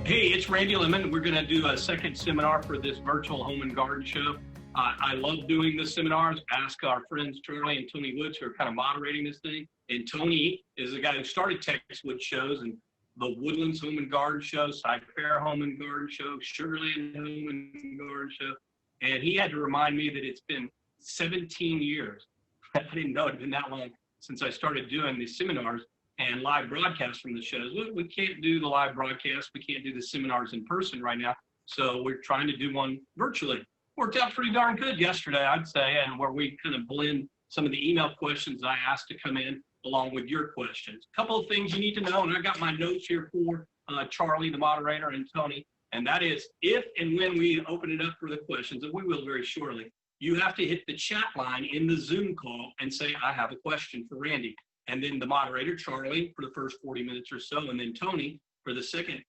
Hey, it's Randy Lemmon. We're going to do a second seminar for this virtual home and garden show. I love doing the seminars. Ask our friends Charlie and Tony Woods, who are kind of moderating this thing. And Tony is the guy who started Texas Wood shows and the Woodlands Home and Garden Show, Cyfair Home and Garden Show, Sugarland Home and Garden Show. And he had to remind me that it's been 17 years. I didn't know it had been that long since I started doing these seminars and live broadcasts from the shows. We can't do the live broadcasts. We can't do the seminars in person right now. So we're trying to do one virtually. Worked out pretty darn good yesterday, I'd say, and where we kind of blend some of the email questions I asked to come in along with your questions. A couple of things you need to know, and I got my notes here for Charlie, the moderator, and Tony, and that is if and when we open it up for the questions, and we will very shortly, you have to hit the chat line in the Zoom call and say, I have a question for Randy. And then the moderator, Charlie, for the first 40 minutes or so, and then Tony for the second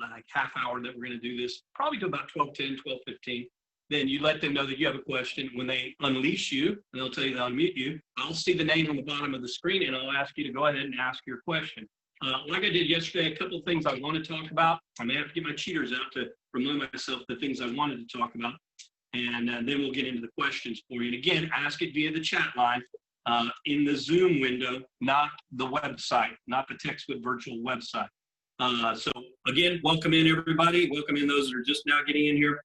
like half hour that we're going to do this, probably to about 12:10, 12:15. Then you let them know that you have a question. When they unleash you, and they'll tell you to unmute you, I'll see the name on the bottom of the screen, and I'll ask you to go ahead and ask your question. Like I did yesterday, a couple of things I want to talk about. I may have to get my cheaters out to remind myself the things I wanted to talk about. And then we'll get into the questions for you. And again, ask it via the chat line. In the Zoom window, not the website, not the TextWood virtual website. So again, welcome in everybody. Welcome in those that are just now getting in here.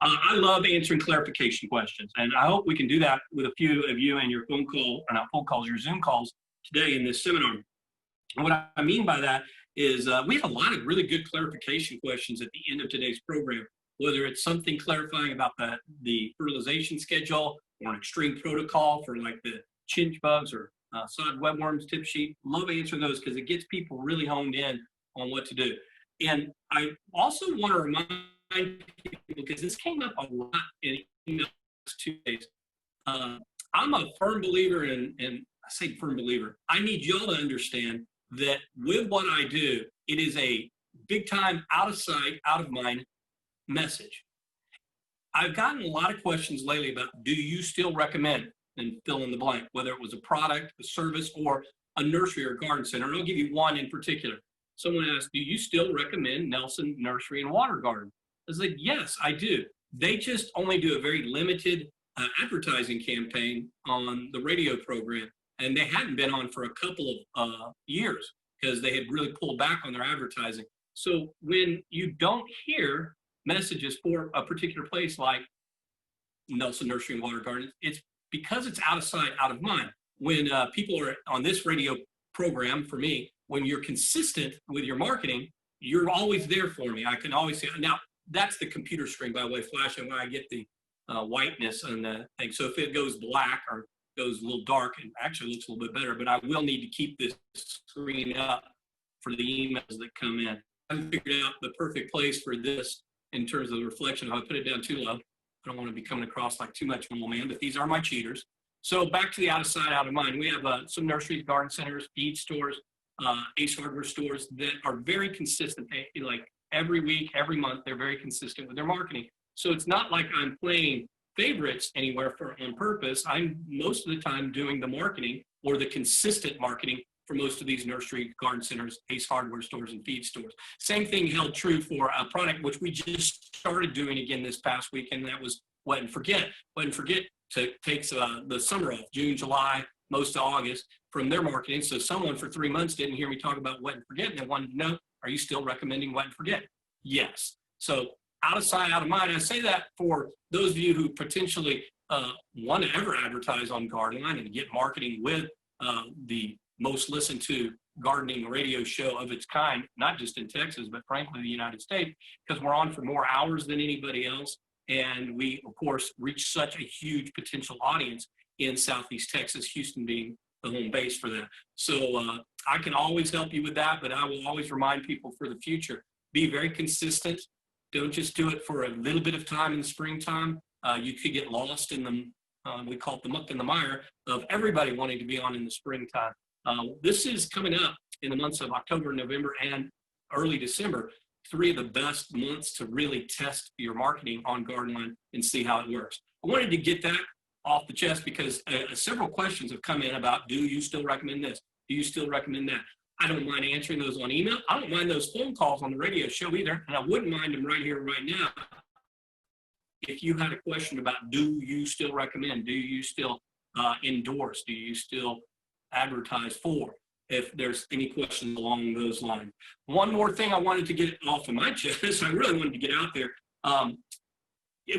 I love answering clarification questions, and I hope we can do that with a few of you and your phone call, or not phone calls, your Zoom calls today in this seminar. And what I mean by that is we have a lot of really good clarification questions at the end of today's program, whether it's something clarifying about the fertilization schedule, or an extreme protocol for like the chinch bugs or sod webworms tip sheet. Love answering those because it gets people really honed in on what to do. And I also want to remind people, because this came up a lot in the last 2 days, I'm a firm believer in, and I say firm believer, I need y'all to understand that with what I do, it is a big time out of sight, out of mind message. I've gotten a lot of questions lately about, do you still recommend, and fill in the blank, whether it was a product, a service, or a nursery or garden center. And I'll give you one in particular. Someone asked, do you still recommend Nelson Nursery and Water Garden? I said, yes, I do. They just only do a very limited advertising campaign on the radio program. And they hadn't been on for a couple of years because they had really pulled back on their advertising. So when you don't hear messages for a particular place like Nelson Nursery and Water Garden, it's because it's out of sight, out of mind. When people are on this radio program, for me, when you're consistent with your marketing, you're always there for me. I can always say, now that's the computer screen, by the way, flashing when I get the whiteness and the thing. So if it goes black or goes a little dark, it actually looks a little bit better, but I will need to keep this screen up for the emails that come in. I haven't figured out the perfect place for this in terms of the reflection. If I put it down too low, I don't want to be coming across like too much of an old man, but these are my cheaters. So back to the out of sight, out of mind. We have some nurseries, garden centers, feed stores, Ace Hardware stores that are very consistent. Like every week, every month, they're very consistent with their marketing. So it's not like I'm playing favorites anywhere on purpose. I'm most of the time doing the marketing or the consistent marketing for most of these nursery, garden centers, Ace Hardware stores, and feed stores. Same thing held true for a product which we just started doing again this past week, and that was Wet and Forget. Wet and Forget takes the summer off, June, July, most of August, from their marketing. So someone for 3 months didn't hear me talk about Wet and Forget, and they wanted to know, are you still recommending Wet and Forget? Yes. So out of sight, out of mind. I say that for those of you who potentially want to ever advertise on Gardenline and get marketing with the most listened to gardening radio show of its kind, not just in Texas, but frankly, the United States, because we're on for more hours than anybody else. And we, of course, reach such a huge potential audience in Southeast Texas, Houston being the home base for that. So I can always help you with that, but I will always remind people for the future, be very consistent. Don't just do it for a little bit of time in the springtime. You could get lost in the, we call it the muck and the mire of everybody wanting to be on in the springtime. This is coming up in the months of October, November, and early December, 3 of the best months to really test your marketing on Gardenline and see how it works. I wanted to get that off the chest because several questions have come in about, do you still recommend this? Do you still recommend that? I don't mind answering those on email. I don't mind those phone calls on the radio show either. And I wouldn't mind them right here, right now. If you had a question about, do you still recommend? Do you still endorse? Do you still advertise for? If there's any questions along those lines. One more thing I wanted to get off of my chest, I really wanted to get out there.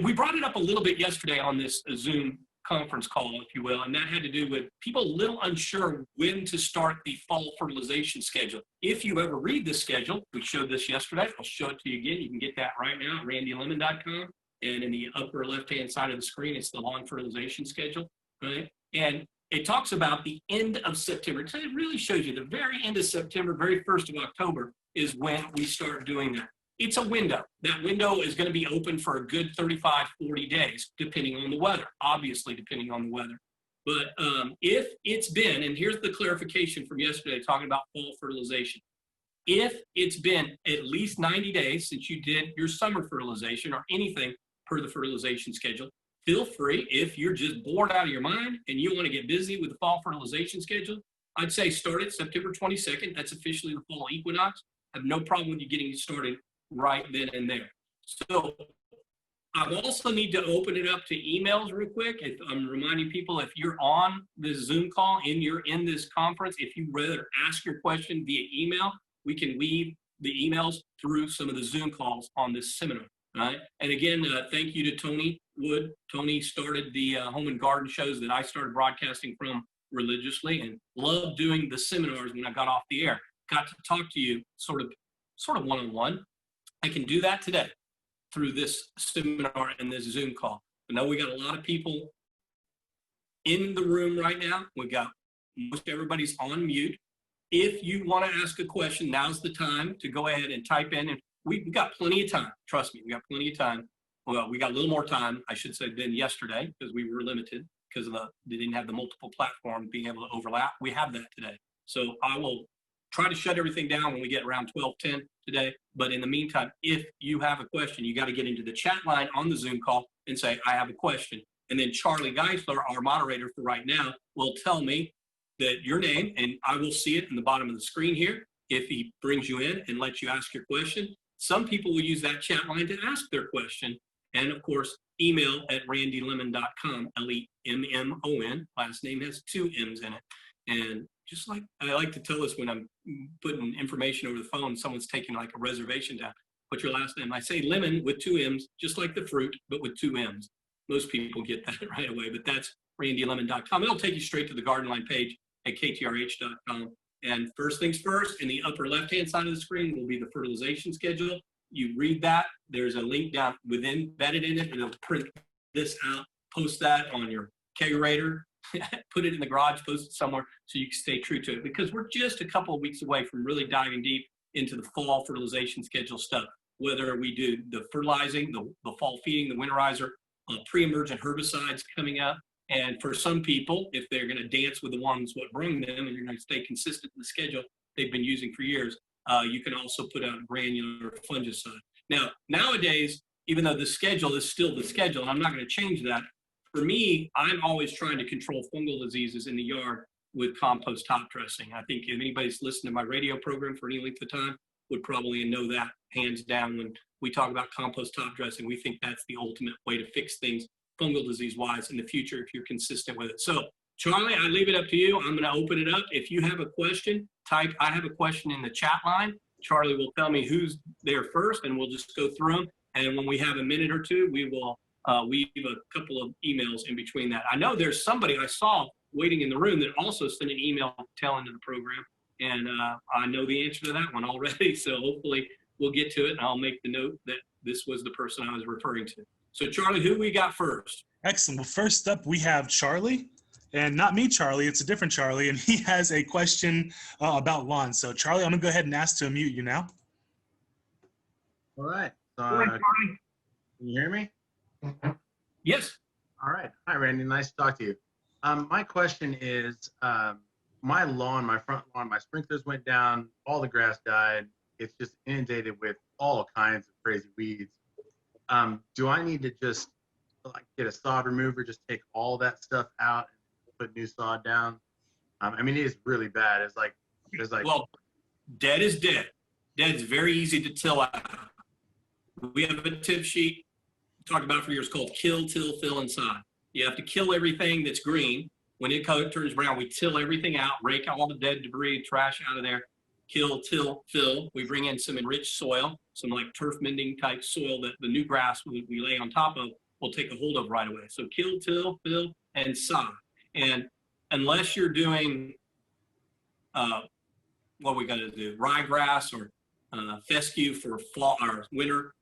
We brought it up a little bit yesterday on this Zoom conference call, if you will, and that had to do with people a little unsure when to start the fall fertilization schedule. If you ever read this schedule, we showed this yesterday, I'll show it to you again. You can get that right now at randylemmon.com, and in the upper left-hand side of the screen, it's the lawn fertilization schedule, right? And it talks about the end of September. So it really shows you the very end of September, very 1st of October is when we start doing that. It's a window. That window is going to be open for a good 35, 40 days, depending on the weather, obviously depending on the weather. But if it's been, and here's the clarification from yesterday talking about fall fertilization. If it's been at least 90 days since you did your summer fertilization or anything per the fertilization schedule, feel free, if you're just bored out of your mind and you want to get busy with the fall fertilization schedule, I'd say start it September 22nd. That's officially the fall equinox. I have no problem with you getting started right then and there. So I also need to open it up to emails real quick. I'm reminding people, if you're on this Zoom call and you're in this conference, if you rather ask your question via email, we can weave the emails through some of the Zoom calls on this seminar. Right. And again, thank you to Tony Wood. Tony started the home and garden shows that I started broadcasting from religiously, and loved doing the seminars when I got off the air. Got to talk to you sort of one-on-one. I can do that today through this seminar and this Zoom call. I know we got a lot of people in the room right now. We got most everybody's on mute. If you want to ask a question, now's the time to go ahead and type in. And we've got plenty of time. Trust me, we got plenty of time. Well, we got a little more time, I should say, than yesterday because we were limited because of they didn't have the multiple platforms being able to overlap. We have that today. So I will try to shut everything down when we get around 12:10 today. But in the meantime, if you have a question, you got to get into the chat line on the Zoom call and say, I have a question. And then Charlie Geisler, our moderator for right now, will tell me that your name, and I will see it in the bottom of the screen here if he brings you in and lets you ask your question. Some people will use that chat line to ask their question. And of course, email at randylemmon.com, Lemmon. Last name has 2 M's in it. And just like I like to tell us when I'm putting information over the phone, someone's taking like a reservation down, put your last name. I say lemon with 2 M's, just like the fruit, but with 2 M's. Most people get that right away, but that's randylemmon.com. It'll take you straight to the garden line page at ktrh.com. And first things first, in the upper left-hand side of the screen will be the fertilization schedule. You read that. There's a link down embedded in it. It'll print this out, post that on your kegerator, put it in the garage, post it somewhere so you can stay true to it. Because we're just a couple of weeks away from really diving deep into the fall fertilization schedule stuff. Whether we do the fertilizing, the fall feeding, the winterizer, pre-emergent herbicides coming up. And for some people, if they're going to dance with the ones what bring them and you're going to stay consistent in the schedule they've been using for years, you can also put out granular fungicide. Now, nowadays, even though the schedule is still the schedule, and I'm not going to change that, for me, I'm always trying to control fungal diseases in the yard with compost top dressing. I think if anybody's listened to my radio program for any length of time would probably know that hands down. When we talk about compost top dressing, we think that's the ultimate way to fix things fungal disease-wise in the future if you're consistent with it. So, Charlie, I leave it up to you. I'm going to open it up. If you have a question, type I have a question in the chat line. Charlie will tell me who's there first, and we'll just go through them. And when we have a minute or two, we will weave a couple of emails in between that. I know there's somebody I saw waiting in the room that also sent an email telling to the program, and I know the answer to that one already. So hopefully we'll get to it, and I'll make the note that this was the person I was referring to. So Charlie, who we got first? Excellent. Well, first up, we have Charlie. And not me, Charlie. It's a different Charlie. And he has a question about lawns. So, Charlie, I'm going to go ahead and ask to unmute you now. All right. Charlie. Can you hear me? Yes. All right. Hi, Randy. Nice to talk to you. My question is, my lawn, my front lawn, my sprinklers went down. All the grass died. It's just inundated with all kinds of crazy weeds. Do I need to just get a sod remover, just take all that stuff out, put new sod down? I mean, it is really bad. It's like well, Dead is dead. Dead is very easy to till out. We have a tip sheet talked about for years called kill, till, fill, and sod. You have to kill everything that's green. When it turns brown, we till everything out, rake all the dead debris, trash out of there. Kill, till, fill. We bring in some enriched soil, some like turf mending type soil that the new grass we lay on top of will take a hold of right away. So kill, till, fill, and sod. And unless you're doing what we got to do, ryegrass or fescue for fall or winter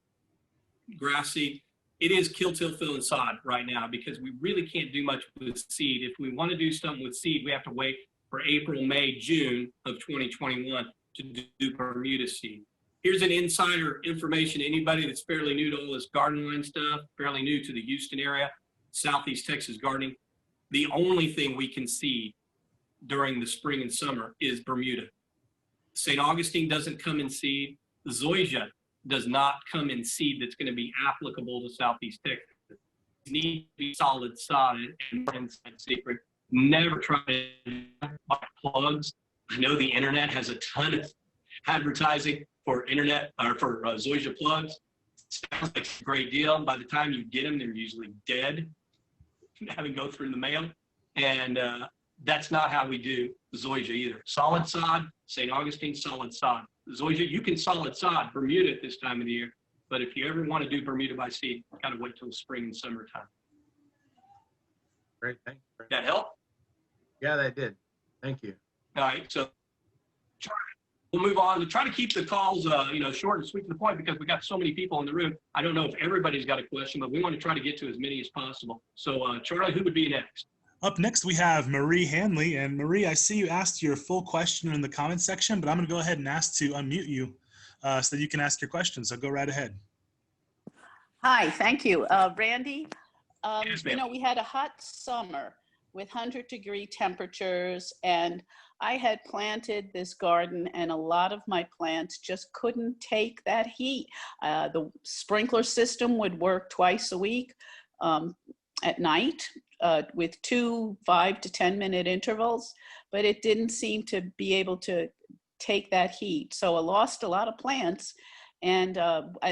grass seed, it is kill, till, fill, and sod right now because we really can't do much with seed. If we want to do something with seed, we have to wait for April, May, June of 2021 to do Bermuda seed. Here's an insider information. Anybody that's fairly new to all this garden line stuff, fairly new to the Houston area, Southeast Texas gardening, the only thing we can seed during the spring and summer is Bermuda. St. Augustine doesn't come in seed. Zoysia does not come in seed that's going to be applicable to Southeast Texas. It needs to be solid sodded and inside secret. Never try to buy plugs. I know the internet has a ton of advertising for internet or for Zoysia plugs. Sounds like a great deal. By the time you get them, they're usually dead, having go through the mail. And that's not how we do Zoysia either. Solid sod, St. Augustine, solid sod. Zoysia, you can solid sod Bermuda at this time of the year, but if you ever want to do Bermuda by seed, kind of wait till spring and summertime. Great, thanks. Did that help? Yeah, that did. Thank you. All right, so we'll move on to try to keep the calls, short and sweet to the point because we got so many people in the room. I don't know if everybody's got a question, but we want to try to get to as many as possible. So, Charlie, who would be next? Up next, we have Marie Hanley. And Marie, I see you asked your full question in the comment section, but I'm going to go ahead and ask to unmute you so that you can ask your question. So go right ahead. Hi, thank you. Randy, Yes, ma'am. we had a hot summer with 100-degree temperatures, and I had planted this garden, and a lot of my plants just couldn't take that heat. The sprinkler system would work twice a week at night with 2 5 to 10-minute intervals, but it didn't seem to be able to take that heat. So I lost a lot of plants, and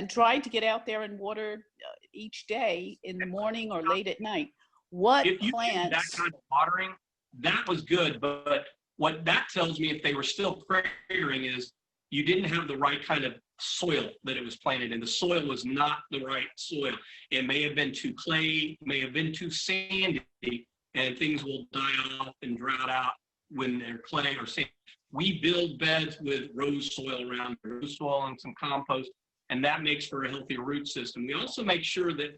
tried to get out there and water each day in the morning or late at night. What If you plants? did that kind of watering, that was good. But what that tells me, if they were still cratering, is you didn't have the right kind of soil that it was planted in. The soil was not the right soil. It may have been too clay, may have been too sandy, and things will die off and drought out when they're clay or sand. We build beds with rose soil around, rose soil and some compost, and that makes for a healthy root system. We also make sure that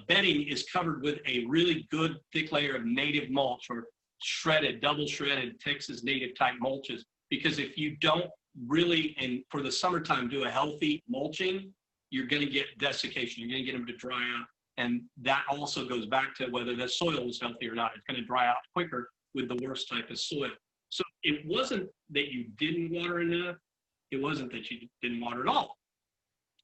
bedding is covered with a really good thick layer of native mulch or shredded, double shredded Texas native type mulches. Because if you don't really, and for the summertime, do a healthy mulching, you're going to get desiccation. You're going to get them to dry out. And that also goes back to whether the soil is healthy or not. It's going to dry out quicker with the worst type of soil. So it wasn't that you didn't water enough. It wasn't that you didn't water at all.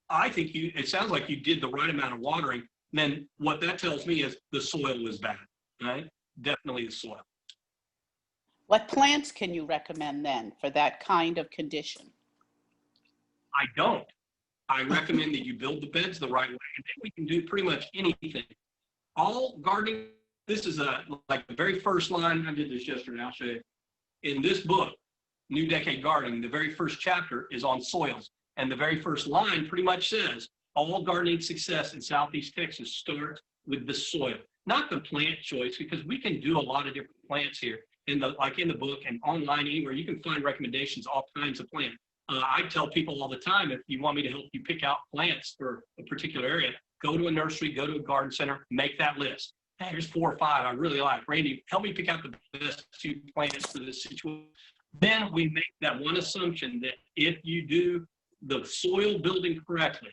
I think it sounds like you did the right amount of watering. Then what that tells me is the soil was bad, right? Definitely the soil. What plants can you recommend then for that kind of condition? I don't. I recommend that you build the beds the right way, and then we can do pretty much anything. All gardening, this is like the very first line. I did this yesterday, I'll show you. In this book, New Decade Gardening, the very first chapter is on soils. And the very first line pretty much says, all gardening success in Southeast Texas starts with the soil, not the plant choice, because we can do a lot of different plants here. In the book and online anywhere, you can find recommendations, all kinds of plants. I tell people all the time, if you want me to help you pick out plants for a particular area, go to a nursery, go to a garden center, make that list. Hey, here's 4 or 5 I really like. Randy, help me pick out the best 2 plants for this situation. Then we make that one assumption that if you do the soil building correctly,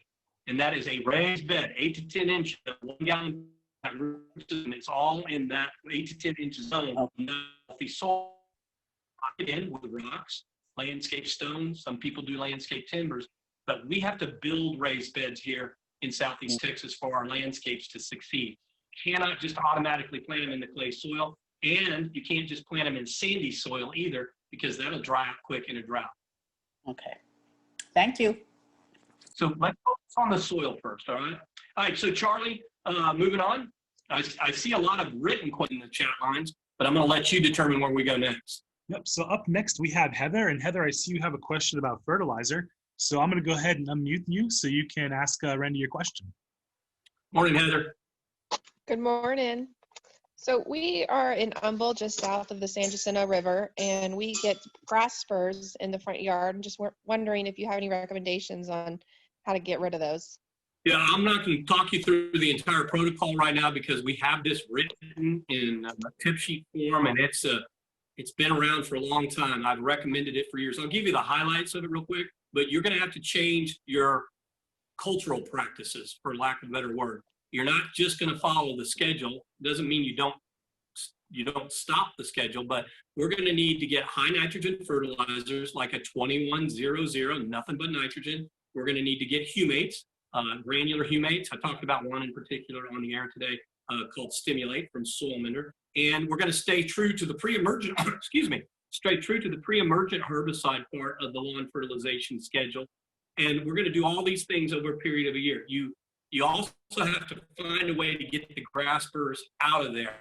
and that is a raised bed, 8 to 10 inches, 1 gallon, and it's all in that 8 to 10 inch zone. Healthy soil, lock it in with rocks, landscape stones. Some people do landscape timbers, but we have to build raised beds here in Southeast Texas for our landscapes to succeed. You cannot just automatically plant them in the clay soil, and you can't just plant them in sandy soil either, because that'll dry out quick in a drought. Okay. Thank you. So let's focus on the soil first, all right? All right, so Charlie, moving on. I see a lot of written questions in the chat lines, but I'm going to let you determine where we go next. Yep. So up next we have Heather, and Heather, I see you have a question about fertilizer. So I'm going to go ahead and unmute you so you can ask Randy your question. Morning, Heather. Good morning. So we are in Humble, just south of the San Jacinto River, and we get grass spurs in the front yard. I'm just wondering if you have any recommendations on how to get rid of those. Yeah, I'm not going to talk you through the entire protocol right now because we have this written in a tip sheet form, and it's been around for a long time. I've recommended it for years. I'll give you the highlights of it real quick, but you're going to have to change your cultural practices, for lack of a better word. You're not just going to follow the schedule. Doesn't mean you don't stop the schedule, but we're going to need to get high nitrogen fertilizers like a 2100, nothing but nitrogen. We're going to need to get humates, granular humates. I talked about one in particular on the air today called Stimulate from Soil Mender. And we're going to stay true to the pre-emergent, stay true to the pre-emergent herbicide part of the lawn fertilization schedule. And we're going to do all these things over a period of a year. You also have to find a way to get the grass spurs out of there.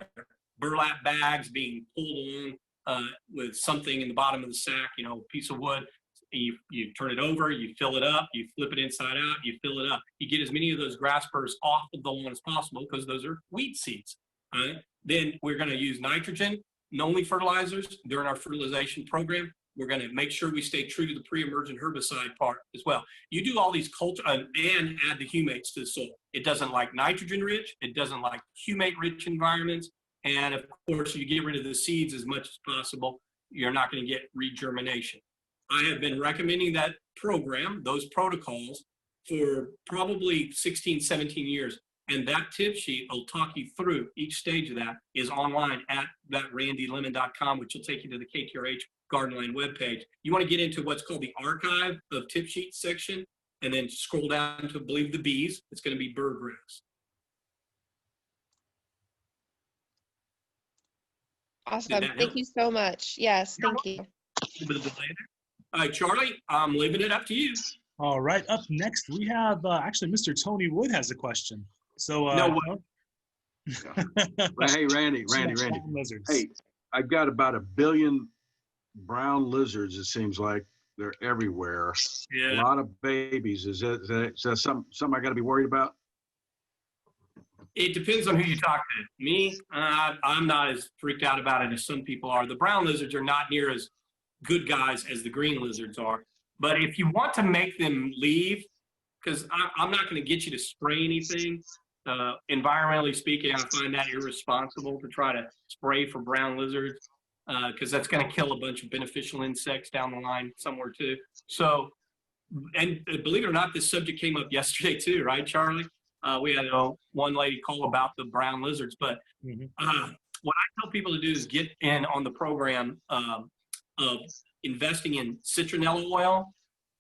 Burlap bags being pulled on with something in the bottom of the sack, a piece of wood. You turn it over, you fill it up, you flip it inside out, you fill it up. You get as many of those grass spurs off of the lawn as possible because those are weed seeds. Right? Then we're going to use nitrogen, only fertilizers during our fertilization program. We're going to make sure we stay true to the pre-emergent herbicide part as well. You do all these culture and add the humates to the soil. It doesn't like nitrogen rich. It doesn't like humate rich environments. And of course, you get rid of the seeds as much as possible. You're not going to get regermination. I have been recommending that program, those protocols, for probably 16, 17 years. And that tip sheet will talk you through each stage of that is online at that randylemmon.com, which will take you to the KTRH Garden Line webpage. You want to get into what's called the archive of tip sheets section, and then scroll down to, I believe, the B's. It's going to be birdgrass. Awesome. Thank you so much. Yes, thank you. A little bit of delay there. All right, Charlie, I'm leaving it up to you. All right. Up next we have actually Mr. Tony Wood has a question. So No Hey, Randy. Hey, I've got about 1 billion brown lizards. It seems like they're everywhere. Yeah. A lot of babies. Is that something I got to be worried about? It depends on who you talk to. Me, I'm not as freaked out about it as some people are. The brown lizards are not near as good guys as the green lizards are. But if you want to make them leave, because I'm not going to get you to spray anything. Environmentally speaking, I find that irresponsible to try to spray for brown lizards because that's going to kill a bunch of beneficial insects down the line somewhere too. So, and believe it or not, this subject came up yesterday too, right, Charlie? We had one lady call about the brown lizards, but what I tell people to do is get in on the program of investing in citronella oil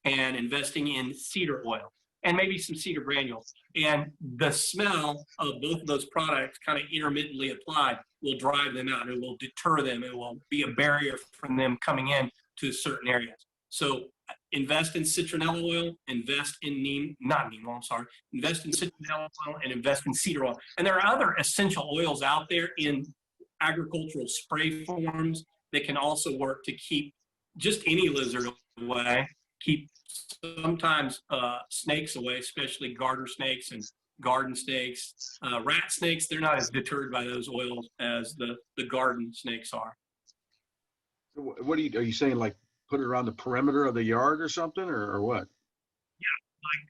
and investing in cedar oil and maybe some cedar granules. And the smell of both of those products kind of intermittently applied will drive them out. It will deter them. It will be a barrier from them coming in to certain areas. So invest in citronella oil, invest in invest in citronella oil and invest in cedar oil. And there are other essential oils out there in agricultural spray forms that can also work to keep just any lizard away, keep sometimes snakes away, especially garter snakes and garden snakes. Rat snakes, they're not as deterred by those oils as the garden snakes are. So what are you saying, like put it around the perimeter of the yard or something, or what? Yeah, like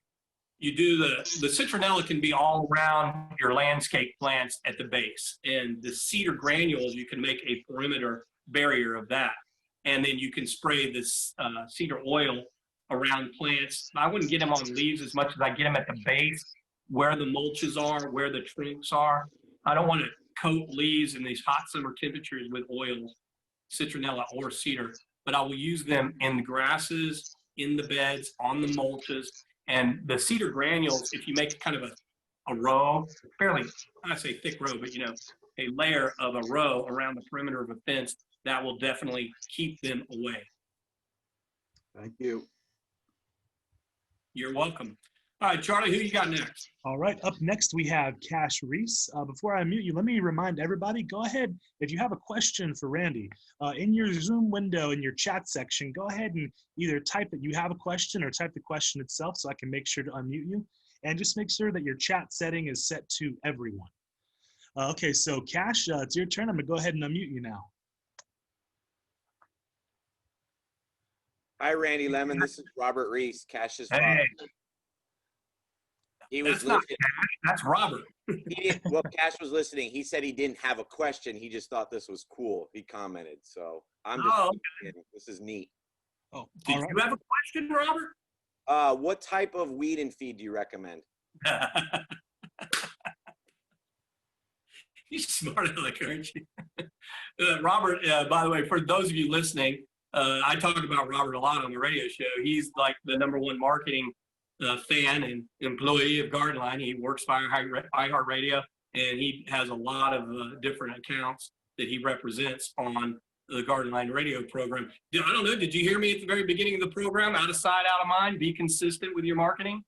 you do the citronella can be all around your landscape plants at the base, and the cedar granules, you can make a perimeter barrier of that. And then you can spray this cedar oil around plants. I wouldn't get them on leaves as much as I get them at the base, where the mulches are, where the trunks are. I don't want to coat leaves in these hot summer temperatures with oils, citronella or cedar, but I will use them in the grasses, in the beds, on the mulches. And the cedar granules, if you make kind of a row, fairly, I say thick row, but a layer of a row around the perimeter of a fence, that will definitely keep them away. Thank you. You're welcome. All right, Charlie, who you got next? All right, up next we have Cash Reese. Before I mute you, let me remind everybody, go ahead, if you have a question for Randy, in your Zoom window, in your chat section, go ahead and either type that you have a question or type the question itself so I can make sure to unmute you. And just make sure that your chat setting is set to everyone. Okay, so Cash, it's your turn. I'm gonna go ahead and unmute you now. Hi, Randy Lemmon. This is Robert Reese, Cash's father. Hey, He was that's not listening. Cash, that's Robert. Well, Cash was listening. He said he didn't have a question. He just thought this was cool. He commented. So I'm just Oh, kidding. This is neat. Oh, did all right. you have a question, Robert? What type of weed and feed do you recommend? You're smart aleck, aren't you? Robert, by the way, for those of you listening, I talk about Robert a lot on the radio show. He's like the #1 marketing fan and employee of Gardenline. He works for iHeartRadio, and he has a lot of different accounts that he represents on the Gardenline radio program. I don't know, did you hear me at the very beginning of the program? Out of sight, out of mind, be consistent with your marketing?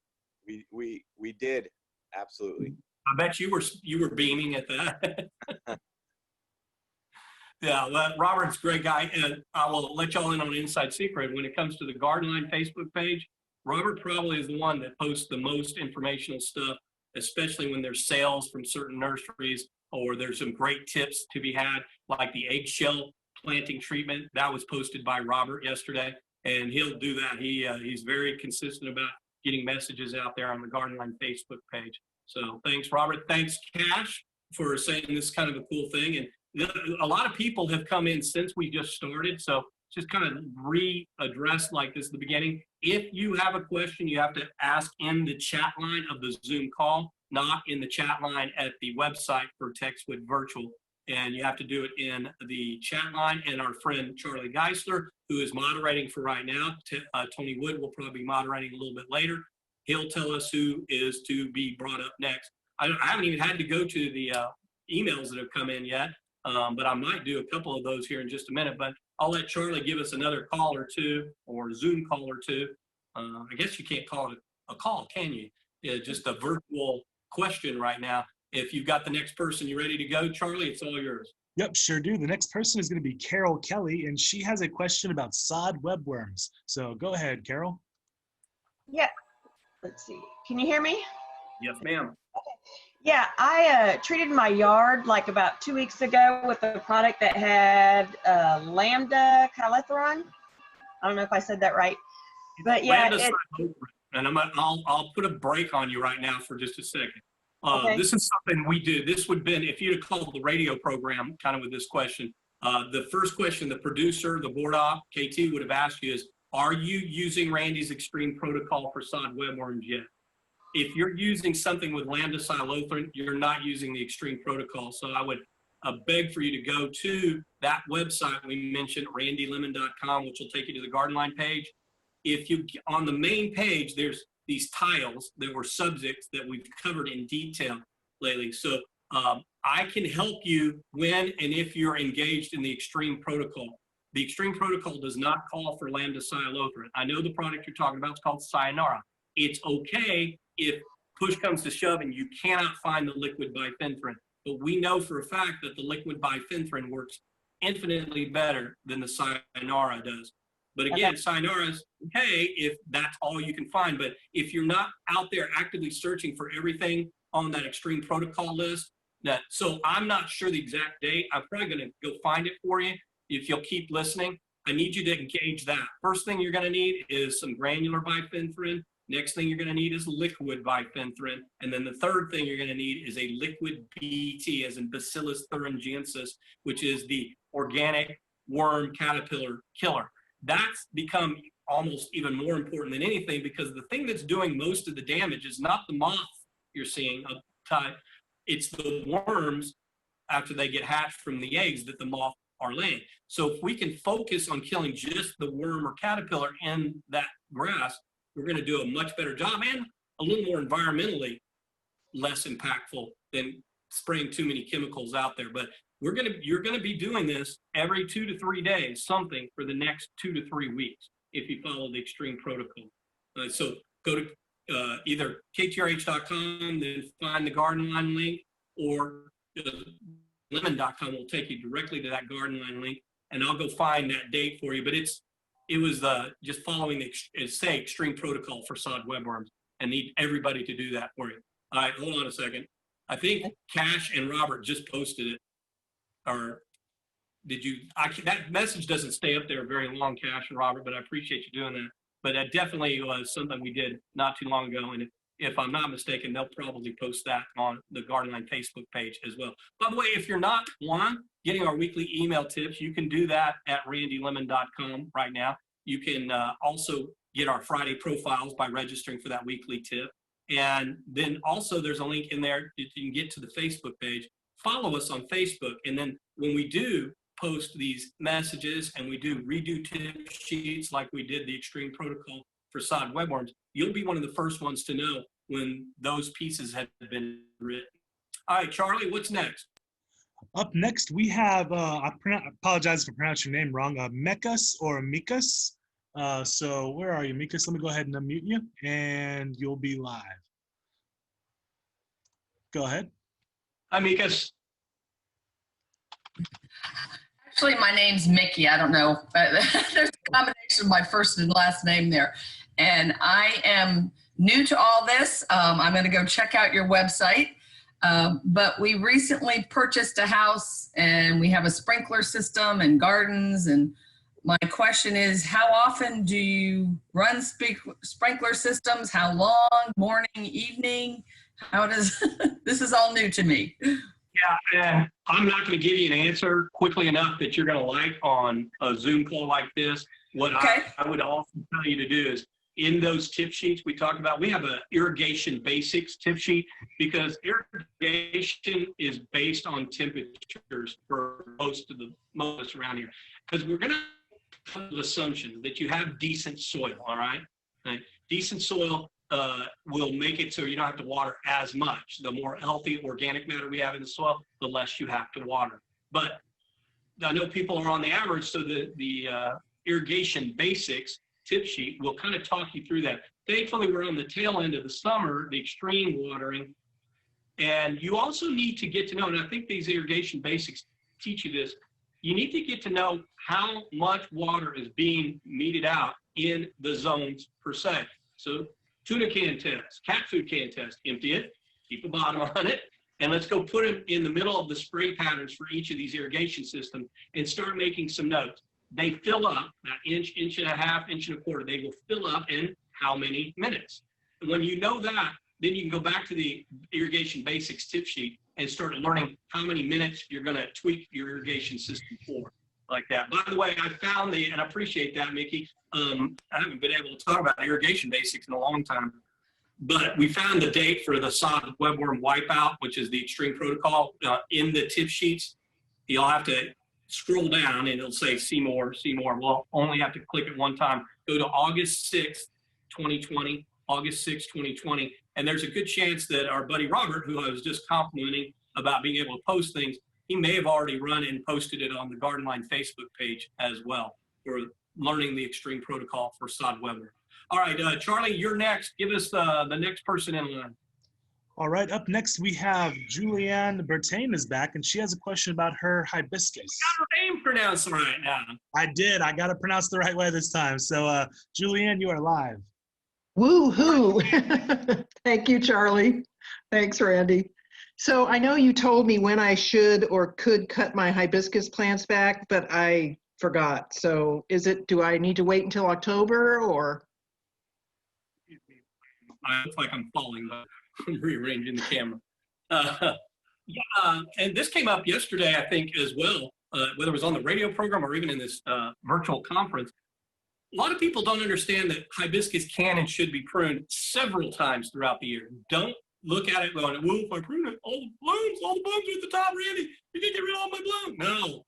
We did. Absolutely. I bet you were beaming at that. Yeah, well, Robert's a great guy, and I will let y'all in on an inside secret. When it comes to the Gardenline Facebook page, Robert probably is the one that posts the most informational stuff, especially when there's sales from certain nurseries or there's some great tips to be had, like the eggshell planting treatment. That was posted by Robert yesterday, and he'll do that. He's very consistent about getting messages out there on the Gardenline Facebook page. So thanks, Robert. Thanks, Cash, for saying this is kind of a cool thing. And a lot of people have come in since we just started. So just kind of readdress like this at the beginning. If you have a question, you have to ask in the chat line of the Zoom call, not in the chat line at the website for TextWood Virtual. And you have to do it in the chat line. And our friend Charlie Geisler, who is moderating for right now, Tony Wood will probably be moderating a little bit later. He'll tell us who is to be brought up next. I haven't even had to go to the emails that have come in yet, but I might do a couple of those here in just a minute. But I'll let Charlie give us another call or two, or Zoom call or two. I guess you can't call it a call, can you? Yeah, just a virtual question right now. If you've got the next person, you ready to go, Charlie? It's all yours. Yep, sure do. The next person is going to be Carol Kelly, and she has a question about sod webworms. So go ahead, Carol. Yeah. Let's see. Can you hear me? Yes, ma'am. Yeah, I treated my yard like about 2 weeks ago with a product that had lambda chylethron. I don't know if I said that right, but yeah. And I'll put a break on you right now for just a second. Okay. This is something we do. This would have been, if you'd have called the radio program kind of with this question, the first question the producer, the board op, KT would have asked you is, are you using Randy's extreme protocol for sod webworms yet? If you're using something with lambda cylothrin, you're not using the extreme protocol. So I would beg for you to go to that website we mentioned, randylemmon.com, which will take you to the Gardenline page. If you, on the main page, there's these tiles that were subjects that we've covered in detail lately. So I can help you when and if you're engaged in the extreme protocol. The extreme protocol does not call for lambda cylothrin. I know the product you're talking about is called Sayonara. It's okay if push comes to shove and you cannot find the liquid bifenthrin, but we know for a fact that the liquid bifenthrin works infinitely better than the Sayonara does. But again, Sayonara is okay if that's all you can find. But if you're not out there actively searching for everything on that extreme protocol list, so I'm not sure the exact date. I'm probably going to go find it for you if you'll keep listening. I need you to engage that. First thing you're going to need is some granular bifenthrin. Next thing you're going to need is liquid bifenthrin. And then the third thing you're going to need is a liquid BT, as in Bacillus thuringiensis, which is the organic worm caterpillar killer. That's become almost even more important than anything, because the thing that's doing most of the damage is not the moth you're seeing up top. It's the worms after they get hatched from the eggs that the moth are laying. So if we can focus on killing just the worm or caterpillar in that grass, we're going to do a much better job and a little more environmentally less impactful than spraying too many chemicals out there. But you're gonna be doing this every 2 to 3 days, something for the next 2 to 3 weeks if you follow the extreme protocol. So go to either ktrh.com, then find the garden line link, or lemon.com will take you directly to that garden line link, and I'll go find that date for you. But it was just following the extreme protocol for sod webworms, and need everybody to do that for you. All right, hold on a second. I think Cash and Robert just posted it. Or did you? That message doesn't stay up there very long, Cash and Robert, but I appreciate you doing that. But that definitely was something we did not too long ago, and if I'm not mistaken, they'll probably post that on the Garden Line Facebook page as well. By the way, if you're not getting our weekly email tips, you can do that at randylemon.com right now. You can also get our Friday profiles by registering for that weekly tip. And then also there's a link in there that you can get to the Facebook page. Follow us on Facebook, and then when we do post these messages and we do redo tip sheets like we did the extreme protocol for sod webworms, you'll be one of the first ones to know when those pieces have been written. All right, Charlie, what's next? Up next, we have, I apologize for pronouncing your name wrong, Mekas or Mikas. So where are you, Mikas? Let me go ahead and unmute you, and you'll be live. Go ahead. Hi, Mikas. Actually, my name's Mickey. I don't know. There's a combination of my first and last name there. And I am new to all this. I'm going to go check out your website. But we recently purchased a house, and we have a sprinkler system and gardens. And my question is, how often do you run sprinkler systems? How long? Morning, evening? How does this is all new to me. Yeah, I'm not going to give you an answer quickly enough that you're going to like on a Zoom call like this. What I would also tell you to do is, in those tip sheets we talked about, we have an irrigation basics tip sheet, because irrigation is based on temperatures for most of us around here. Because we're going to have the assumption that you have decent soil, all right? Decent soil will make it so you don't have to water as much. The more healthy organic matter we have in the soil, the less you have to water. But I know people are on the average, so the irrigation basics tip sheet will kind of talk you through that. Thankfully, we're on the tail end of the summer, the extreme watering, and you also need to get to know, and I think these irrigation basics teach you this, you need to get to know how much water is being meted out in the zones per se. So tuna can test, cat food can test, empty it, keep a bottom on it, and let's go put them in the middle of the spray patterns for each of these irrigation systems and start making some notes. They fill up that inch, inch and a half, inch and a quarter. They will fill up in how many minutes? And when you know that, then you can go back to the irrigation basics tip sheet and start learning how many minutes you're going to tweak your irrigation system for, like that. By the way, I found and I appreciate that, Mickey. I haven't been able to talk about irrigation basics in a long time, but we found the date for the sod webworm wipeout, which is the extreme protocol, in the tip sheets. You'll have to scroll down and it'll say see more, see more. We'll only have to click it one time. Go to August 6th, 2020, August 6th, 2020. And there's a good chance that our buddy Robert, who I was just complimenting about being able to post things, he may have already run and posted it on the Garden Line Facebook page as well, for learning the extreme protocol for sod webworm. All right, Charlie, you're next. Give us the next person in line. All right, up next we have Julianne Bertain is back, and she has a question about her hibiscus. You got her name pronounced right now. I did. I got it pronounced the right way this time. So, Julianne, you are live. Woo-hoo. Thank you, Charlie. Thanks, Randy. So I know you told me when I should or could cut my hibiscus plants back, but I forgot. So do I need to wait until October, or? I look like I'm falling, but I'm rearranging the camera. And this came up yesterday, I think, as well, whether it was on the radio program or even in this virtual conference. A lot of people don't understand that hibiscus can and should be pruned several times throughout the year. Don't look at it going, well, if I prune it, all the blooms are at the top, Randy. You can get rid of all my bloom. No,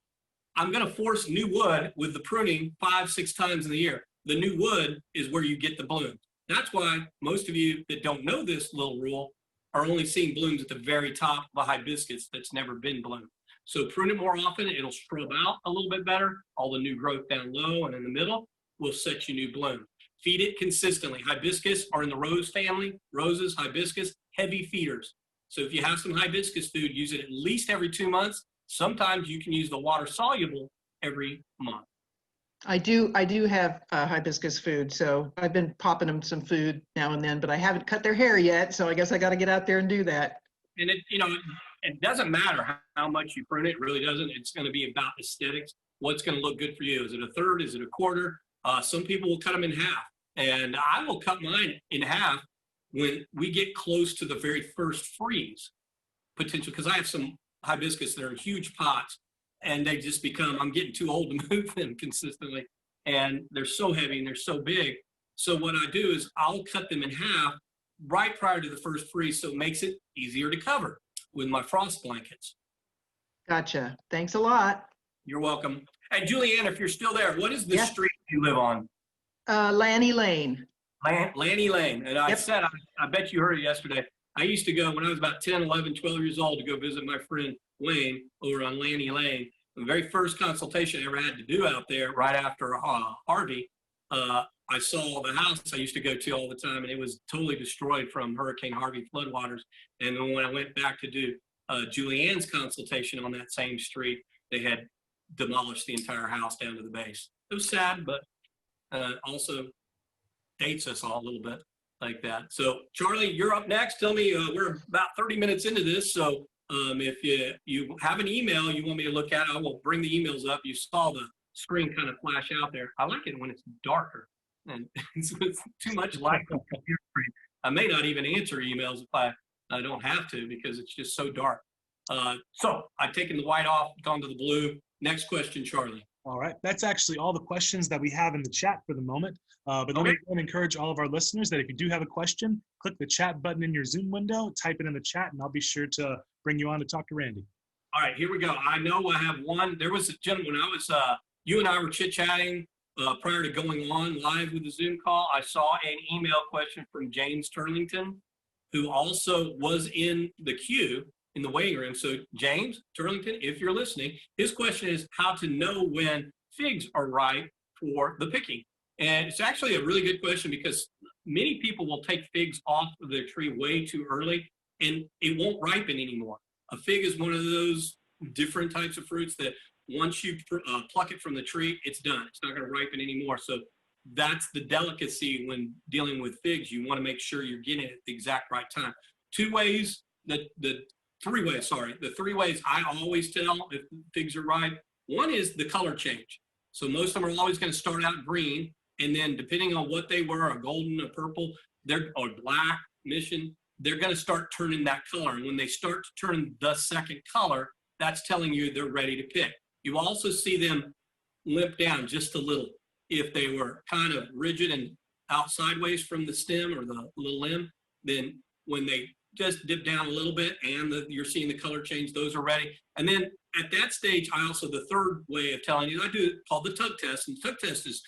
I'm going to force new wood with the pruning 5-6 times in the year. The new wood is where you get the blooms. That's why most of you that don't know this little rule are only seeing blooms at the very top of a hibiscus that's never been bloomed. So prune it more often, it'll scrub out a little bit better. All the new growth down low and in the middle will set you new bloom. Feed it consistently. Hibiscus are in the rose family. Roses, hibiscus, heavy feeders. So if you have some hibiscus food, use it at least every 2 months. Sometimes you can use the water soluble every month. I do have hibiscus food, so I've been popping them some food now and then, but I haven't cut their hair yet, so I guess I got to get out there and do that. And it doesn't matter how much you prune it. It really doesn't. It's going to be about aesthetics. What's going to look good for you? Is it a third? Is it a quarter? Some people will cut them in half, and I will cut mine in half when we get close to the very first freeze potential, because I have some hibiscus that are in huge pots, and they just become, I'm getting too old to move them consistently, and they're so heavy and they're so big. So what I do is I'll cut them in half right prior to the first freeze, so it makes it easier to cover with my frost blankets. Gotcha. Thanks a lot. You're welcome. And Julianne, if you're still there, what is the street you live on? Lanny Lane. Lanny Lane. And I Yep. said, I bet you heard it yesterday. I used to go when I was about 10, 11, 12 years old to go visit my friend Wayne over on Lanny Lane. The very first consultation I ever had to do out there right after Harvey, I saw the house I used to go to all the time, and it was totally destroyed from Hurricane Harvey floodwaters. And then when I went back to do Julianne's consultation on that same street, they had demolished the entire house down to the base. It was sad, but also dates us all a little bit like that. So Charlie, you're up next. Tell me, we're about 30 minutes into this. So if you have an email you want me to look at, I will bring the emails up. You saw the screen kind of flash out there. I like it when it's darker and it's too much light on the computer screen. I may not even answer emails if I don't have to, because it's just so dark. So I've taken the white off, gone to the blue. Next question, Charlie. All right, that's actually all the questions that we have in the chat for the moment. But let me encourage all of our listeners that if you do have a question, click the chat button in your Zoom window, type it in the chat, and I'll be sure to bring you on to talk to Randy. All right, here we go. I know I have one. There was a gentleman, you and I were chit-chatting prior to going on live with the Zoom call. I saw an email question from James Turlington, who also was in the queue in the waiting room. So James Turlington, if you're listening, his question is how to know when figs are ripe for the picking. And it's actually a really good question, because many people will take figs off of their tree way too early and it won't ripen anymore. A fig is one of those different types of fruits that once you pluck it from the tree, it's done. It's not going to ripen anymore. So that's the delicacy when dealing with figs. You want to make sure you're getting it at the exact right time. The three ways I always tell if figs are ripe. One is the color change. So most of them are always going to start out green, and then depending on what they were, a golden, a purple, or black, mission, they're going to start turning that color. And when they start to turn the second color, that's telling you they're ready to pick. You also see them limp down just a little. If they were kind of rigid and out sideways from the stem or the little limb, then when they just dip down a little bit and you're seeing the color change, those are ready. And then at that stage, the third way of telling you, I do it called the tug test. And the tug test is,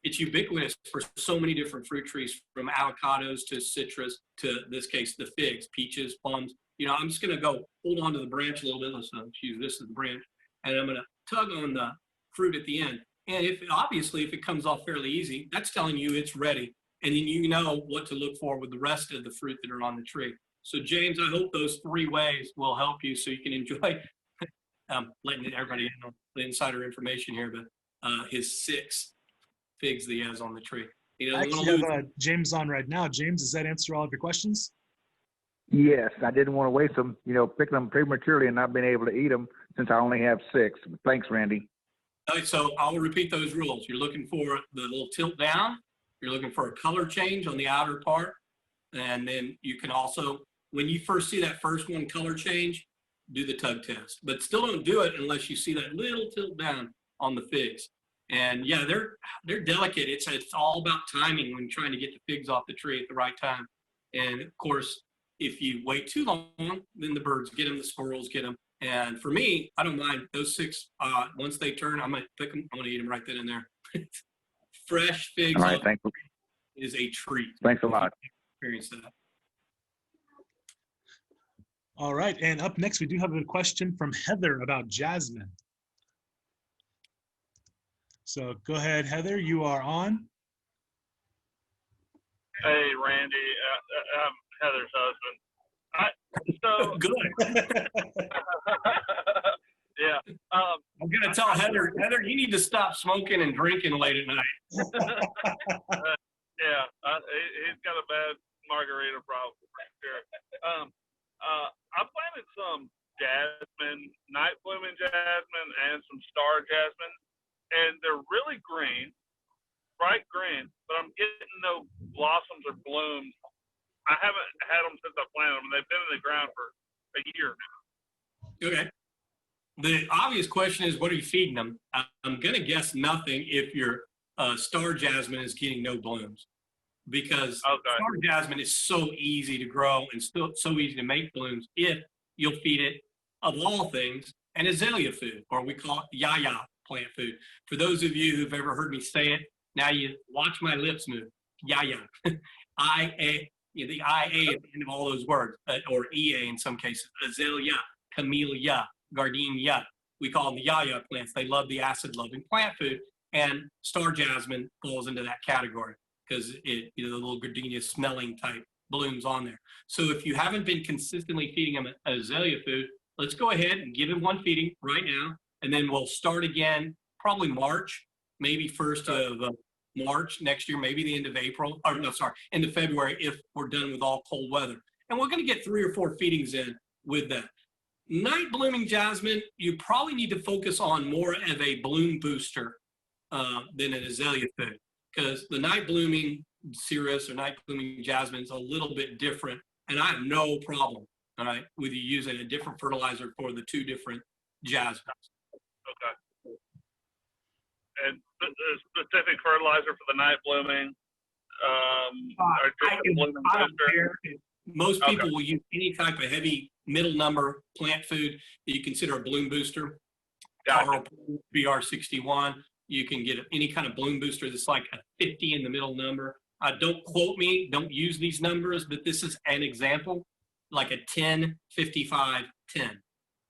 it's ubiquitous for so many different fruit trees, from avocados to citrus to, this case, the figs, peaches, plums. I'm just going to go hold on to the branch a little bit. Let's use this as the branch. And I'm going to tug on the fruit at the end. And if it comes off fairly easy, that's telling you it's ready. And then you know what to look for with the rest of the fruit that are on the tree. So James, I hope those three ways will help you so you can enjoy letting everybody know the insider information here, but his 6 figs that he has on the tree. I actually have James on right now. James, does that answer all of your questions? Yes, I didn't want to waste them, picking them prematurely and not being able to eat them, since I only have 6. Thanks, Randy. All right, so I will repeat those rules. You're looking for the little tilt down. You're looking for a color change on the outer part. And then you can also, when you first see that first one color change, do the tug test. But still don't do it unless you see that little tilt down on the figs. And yeah, they're delicate. It's all about timing when trying to get the figs off the tree at the right time. And of course, if you wait too long, then the birds get them, the squirrels get them. And for me, I don't mind those 6. Once they turn, I'm going to pick them. I'm going to eat them right then and there. Fresh figs. All right, thanks. Is a treat. Thanks a lot. Experience that. All right, and up next, we do have a question from Heather about jasmine. So go ahead, Heather, you are on. Hey, Randy, I'm Heather's husband. So Good. yeah, I'm gonna tell Heather, you need to stop smoking and drinking late at night. yeah, he's got a bad margarita problem for sure. I planted some jasmine, night blooming jasmine, and some star jasmine, and they're really green, bright green, but I'm getting no blossoms or blooms. I haven't had them since I planted them. They've been in the ground for a year now. Okay. The obvious question is, what are you feeding them? I'm gonna guess nothing if your star jasmine is getting no blooms, because star jasmine is so easy to grow and still so easy to make blooms if you'll feed it, of all things, an azalea food, or we call it yaya plant food. For those of you who've ever heard me say it, now you watch my lips move. Yaya. I-A, the I-A at the end of all those words, or E-A in some cases. Azalea, camellia, gardenia. We call them the yaya plants. They love the acid-loving plant food, and star jasmine falls into that category because the little gardenia smelling type blooms on there. So if you haven't been consistently feeding them azalea food, let's go ahead and give him one feeding right now, and then we'll start again probably March, maybe first of March next year, maybe the end of April, or no, sorry, end of February if we're done with all cold weather. And we're going to get 3 or 4 feedings in with that. Night blooming jasmine, you probably need to focus on more of a bloom booster than an azalea food, because the night blooming cirrus or night blooming jasmine is a little bit different, and I have no problem, all right, with you using a different fertilizer for the 2 different jasmines. Okay. And specific fertilizer for the night blooming, or just the blooming booster? Most people will use any type of heavy middle number plant food that you consider a bloom booster. Gotcha. BR61. You can get any kind of bloom booster that's like a 50 in the middle number. Don't quote me, don't use these numbers, but this is an example, like a 10, 55, 10.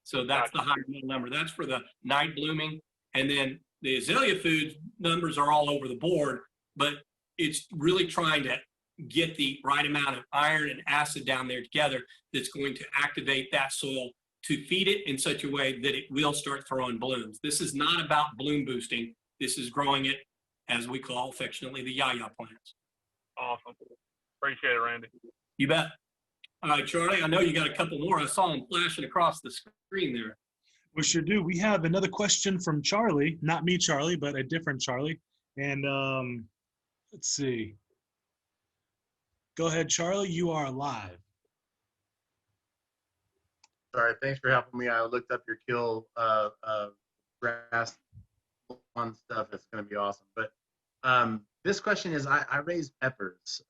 So that's the higher middle number. That's for the night blooming. And then the azalea food numbers are all over the board, but it's really trying to get the right amount of iron and acid down there together that's going to activate that soil to feed it in such a way that it will start throwing blooms. This is not about bloom boosting. This is growing it, as we call affectionately, the yaya plants. Awesome. Appreciate it, Randy. You bet. All right, Charlie, I know you got a couple more. I saw them flashing across the screen there. We sure do. We have another question from Charlie, not me, Charlie, but a different Charlie. And let's see. Go ahead, Charlie, you are live. Sorry, thanks for helping me. I looked up your kill grass lawn stuff. It's going to be awesome. But this question is, I raise peppers,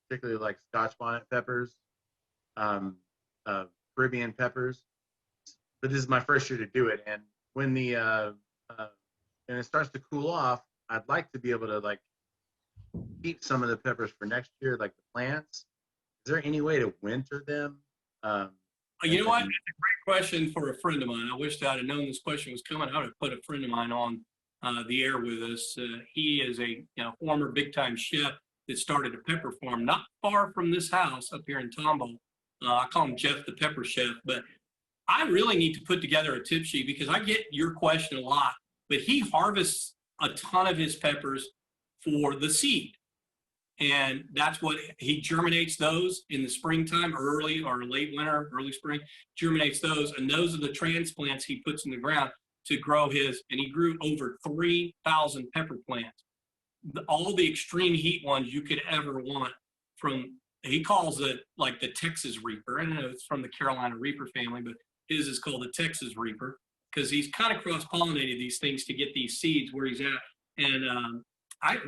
particularly like Scotch bonnet peppers, Caribbean peppers. But this is my first year to do it. And when the and it starts to cool off, I'd like to be able to like keep some of the peppers for next year, like the plants. Is there any way to winter them? You know what? That's a great question for a friend of mine. I wish that I'd have known this question was coming. I would have put a friend of mine on the air with us. He is a former big-time chef that started a pepper farm not far from this house up here in Tomball. I call him Jeff the Pepper Chef, but I really need to put together a tip sheet because I get your question a lot, but he harvests a ton of his peppers for the seed. And that's what he germinates those in the springtime, early or late winter, early spring, germinates those. And those are the transplants he puts in the ground to grow his. And he grew over 3,000 pepper plants. All the extreme heat ones you could ever want from, he calls it like the Texas Reaper. I don't know, it's from the Carolina Reaper family, but his is called the Texas Reaper because he's kind of cross-pollinated these things to get these seeds where he's at. And I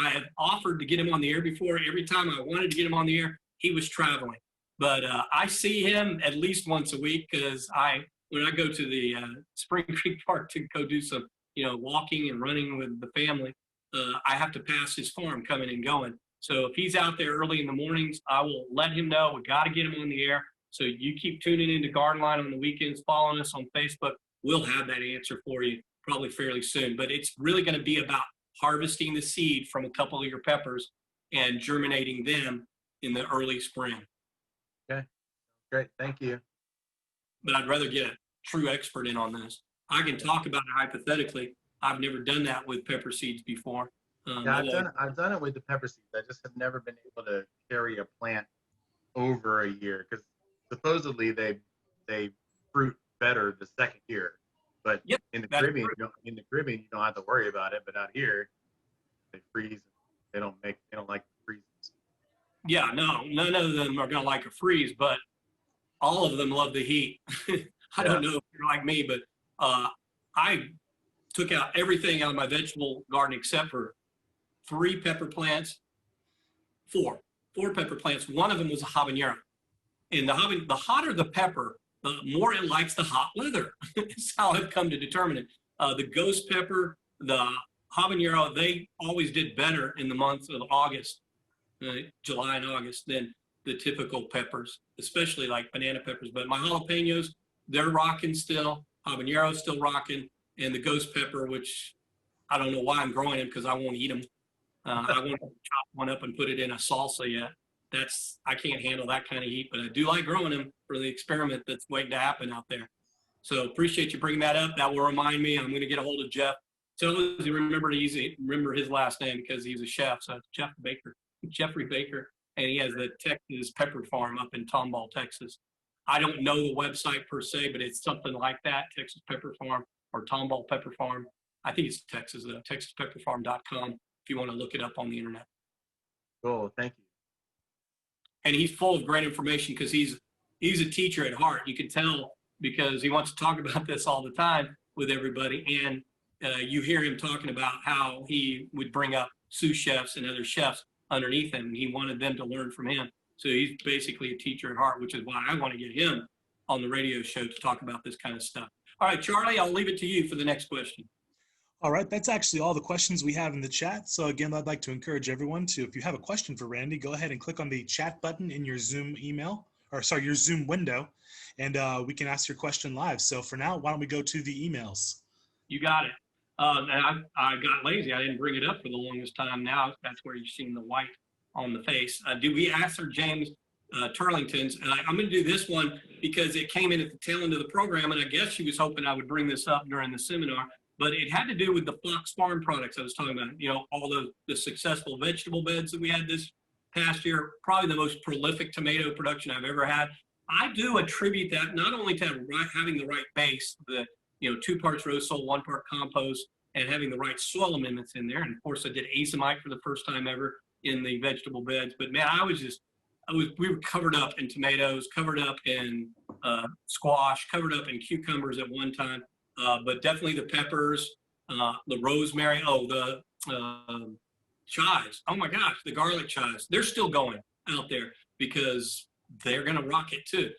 have offered to get him on the air before. Every time I wanted to get him on the air, he was traveling. But I see him at least once a week because when I go to the Spring Creek Park to go do some, walking and running with the family, I have to pass his farm coming and going. So if he's out there early in the mornings, I will let him know. We got to get him on the air So you keep tuning into Garden Line on the weekends, following us on Facebook. We'll have that answer for you probably fairly soon. But it's really going to be about harvesting the seed from a couple of your peppers and germinating them in the early spring. Okay, great, thank you. But I'd rather get a true expert in on this. I can talk about it hypothetically. I've never done that with pepper seeds before. Yeah, I've done it with the pepper seeds. I just have never been able to carry a plant over a year because supposedly they fruit better the second year. But Yep, in the that's Caribbean, true. you don't have to worry about it. But out here, they freeze. They don't like the freezes. Yeah, no, none of them are going to like a freeze, but all of them love the heat. I don't know if you're like me, but I took out everything out of my vegetable garden except for four pepper plants. One of them was a habanero. And the hotter the pepper, the more it likes the hot weather. That's how I've come to determine it. The ghost pepper, the habanero, they always did better in the months of August, July and August, than the typical peppers, especially like banana peppers. But my jalapenos, they're rocking still. Habanero's still rocking. And the ghost pepper, which I don't know why I'm growing them because I won't eat them. I won't chop one up and put it in a salsa yet. I can't handle that kind of heat, but I do like growing them for the experiment that's waiting to happen out there. So appreciate you bringing that up. That will remind me. I'm going to get a hold of Jeff. So remember his last name because he's a chef. So it's Jeffrey Baker, and he has the Texas Pepper Farm up in Tomball, Texas. I don't know the website per se, but it's something like that, Texas Pepper Farm or Tomball Pepper Farm. I think it's Texas, TexasPepperFarm.com if you want to look it up on the internet. Cool, thank you. And he's full of great information because he's a teacher at heart. You can tell because he wants to talk about this all the time with everybody. And you hear him talking about how he would bring up sous chefs and other chefs underneath him. And he wanted them to learn from him. So he's basically a teacher at heart, which is why I want to get him on the radio show to talk about this kind of stuff. All right, Charlie, I'll leave it to you for the next question. All right, that's actually all the questions we have in the chat. So again, I'd like to encourage everyone to, if you have a question for Randy, go ahead and click on the chat button in your Zoom your Zoom window, and we can ask your question live. So for now, why don't we go to the emails? You got it. And I got lazy. I didn't bring it up for the longest time. Now that's where you've seen the white on the face. Do we answer James Turlington's? And I'm going to do this one because it came in at the tail end of the program, and I guess she was hoping I would bring this up during the seminar. But it had to do with the Fox Farm products I was talking about. You know, all the successful vegetable beds that we had this past year, probably the most prolific tomato production I've ever had. I do attribute that not only to having the right base, 2 parts row soil, 1 part compost, and having the right soil amendments in there. And of course, I did azomite for the first time ever in the vegetable beds. But man, we were covered up in tomatoes, covered up in squash, covered up in cucumbers at one time. But definitely the peppers, the rosemary, the chives. Oh my gosh, the garlic chives. They're still going out there because they're going to rock it too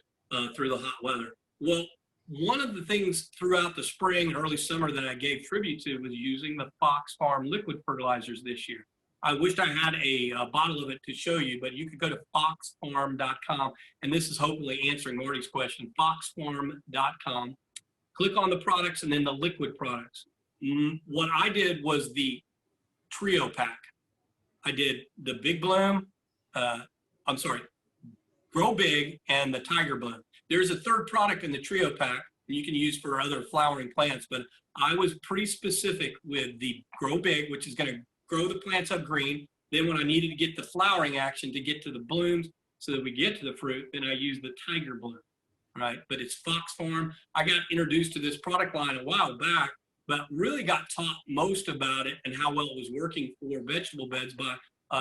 through the hot weather. Well, one of the things throughout the spring and early summer that I gave tribute to was using the Fox Farm liquid fertilizers this year. I wished I had a bottle of it to show you, but you could go to foxfarm.com, and this is hopefully answering Marty's question, foxfarm.com. Click on the products and then the liquid products. What I did was the trio pack. I did the Big Bloom, Grow Big, and the Tiger Bloom. There's a third product in the trio pack that you can use for other flowering plants, but I was pretty specific with the Grow Big, which is going to grow the plants up green. Then when I needed to get the flowering action to get to the blooms so that we get to the fruit, then I use the Tiger Bloom. Right, but it's Fox Farm. I got introduced to this product line a while back, but really got taught most about it and how well it was working for vegetable beds by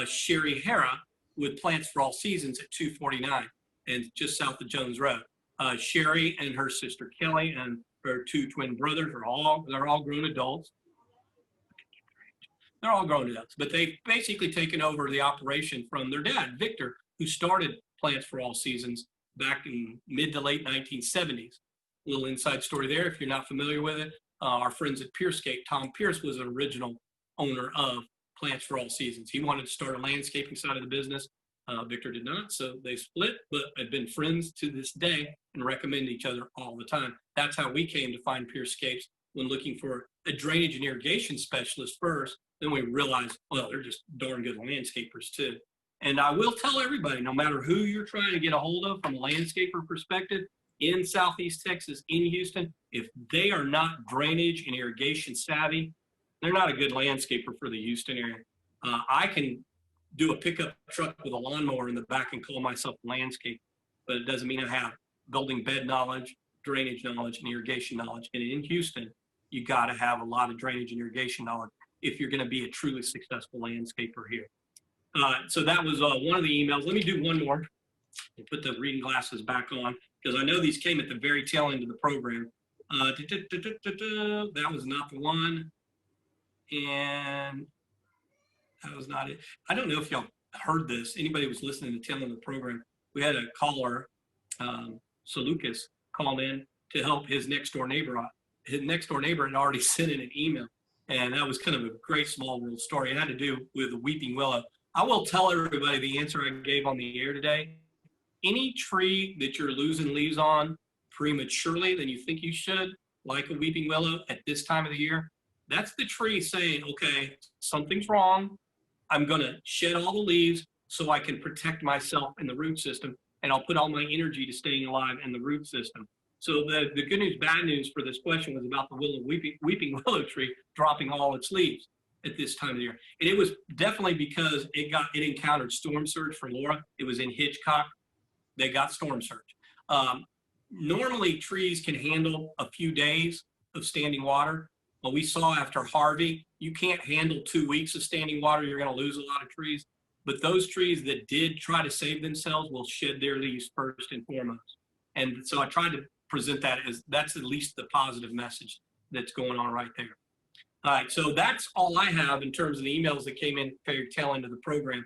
Sherry Hara with Plants for All Seasons at 249 and just south of Jones Road. Sherry and her sister Kelly and her 2 twin brothers they're all grown adults. They're all grown adults, but they've basically taken over the operation from their dad, Victor, who started Plants for All Seasons back in mid to late 1970s. A little inside story there if you're not familiar with it. Our friends at Pierscape, Tom Pierce was the original owner of Plants for All Seasons. He wanted to start a landscaping side of the business, Victor did not, so they split, but have been friends to this day and recommend each other all the time. That's how we came to find Pierscapes when looking for a drainage and irrigation specialist first. Then we realized, well, they're just darn good landscapers too. And I will tell everybody, no matter who you're trying to get a hold of from a landscaper perspective in Southeast Texas, in Houston, if they are not drainage and irrigation savvy, they're not a good landscaper for the Houston area. I can do a pickup truck with a lawnmower in the back and call myself a landscaper, but it doesn't mean I have building bed knowledge, drainage knowledge, and irrigation knowledge. And in Houston, you got to have a lot of drainage and irrigation knowledge if you're going to be a truly successful landscaper here. So that was one of the emails. Let me do one more and put the reading glasses back on, because I know these came at the very tail end of the program. That was not the one. And that was not it. I don't know if y'all heard this. Anybody was listening to the tail end of the program. We had a caller, Salukas, call in to help his next door neighbor out. His next door neighbor had already sent in an email. And that was kind of a great small world story. It had to do with the weeping willow. I will tell everybody the answer I gave on the air today. Any tree that you're losing leaves on prematurely than you think you should, like a weeping willow at this time of the year, that's the tree saying, okay, something's wrong. I'm going to shed all the leaves so I can protect myself in the root system, and I'll put all my energy to staying alive in the root system. So the good news, bad news for this question was about the weeping willow tree dropping all its leaves at this time of the year. And it was definitely because it encountered storm surge for Laura. It was in Hitchcock. They got storm surge. Normally trees can handle a few days of standing water. But we saw after Harvey, you can't handle 2 weeks of standing water. You're going to lose a lot of trees. But those trees that did try to save themselves will shed their leaves first and foremost. And so I tried to present that as that's at least the positive message that's going on right there. All right, so that's all I have in terms of the emails that came in very tail end of the program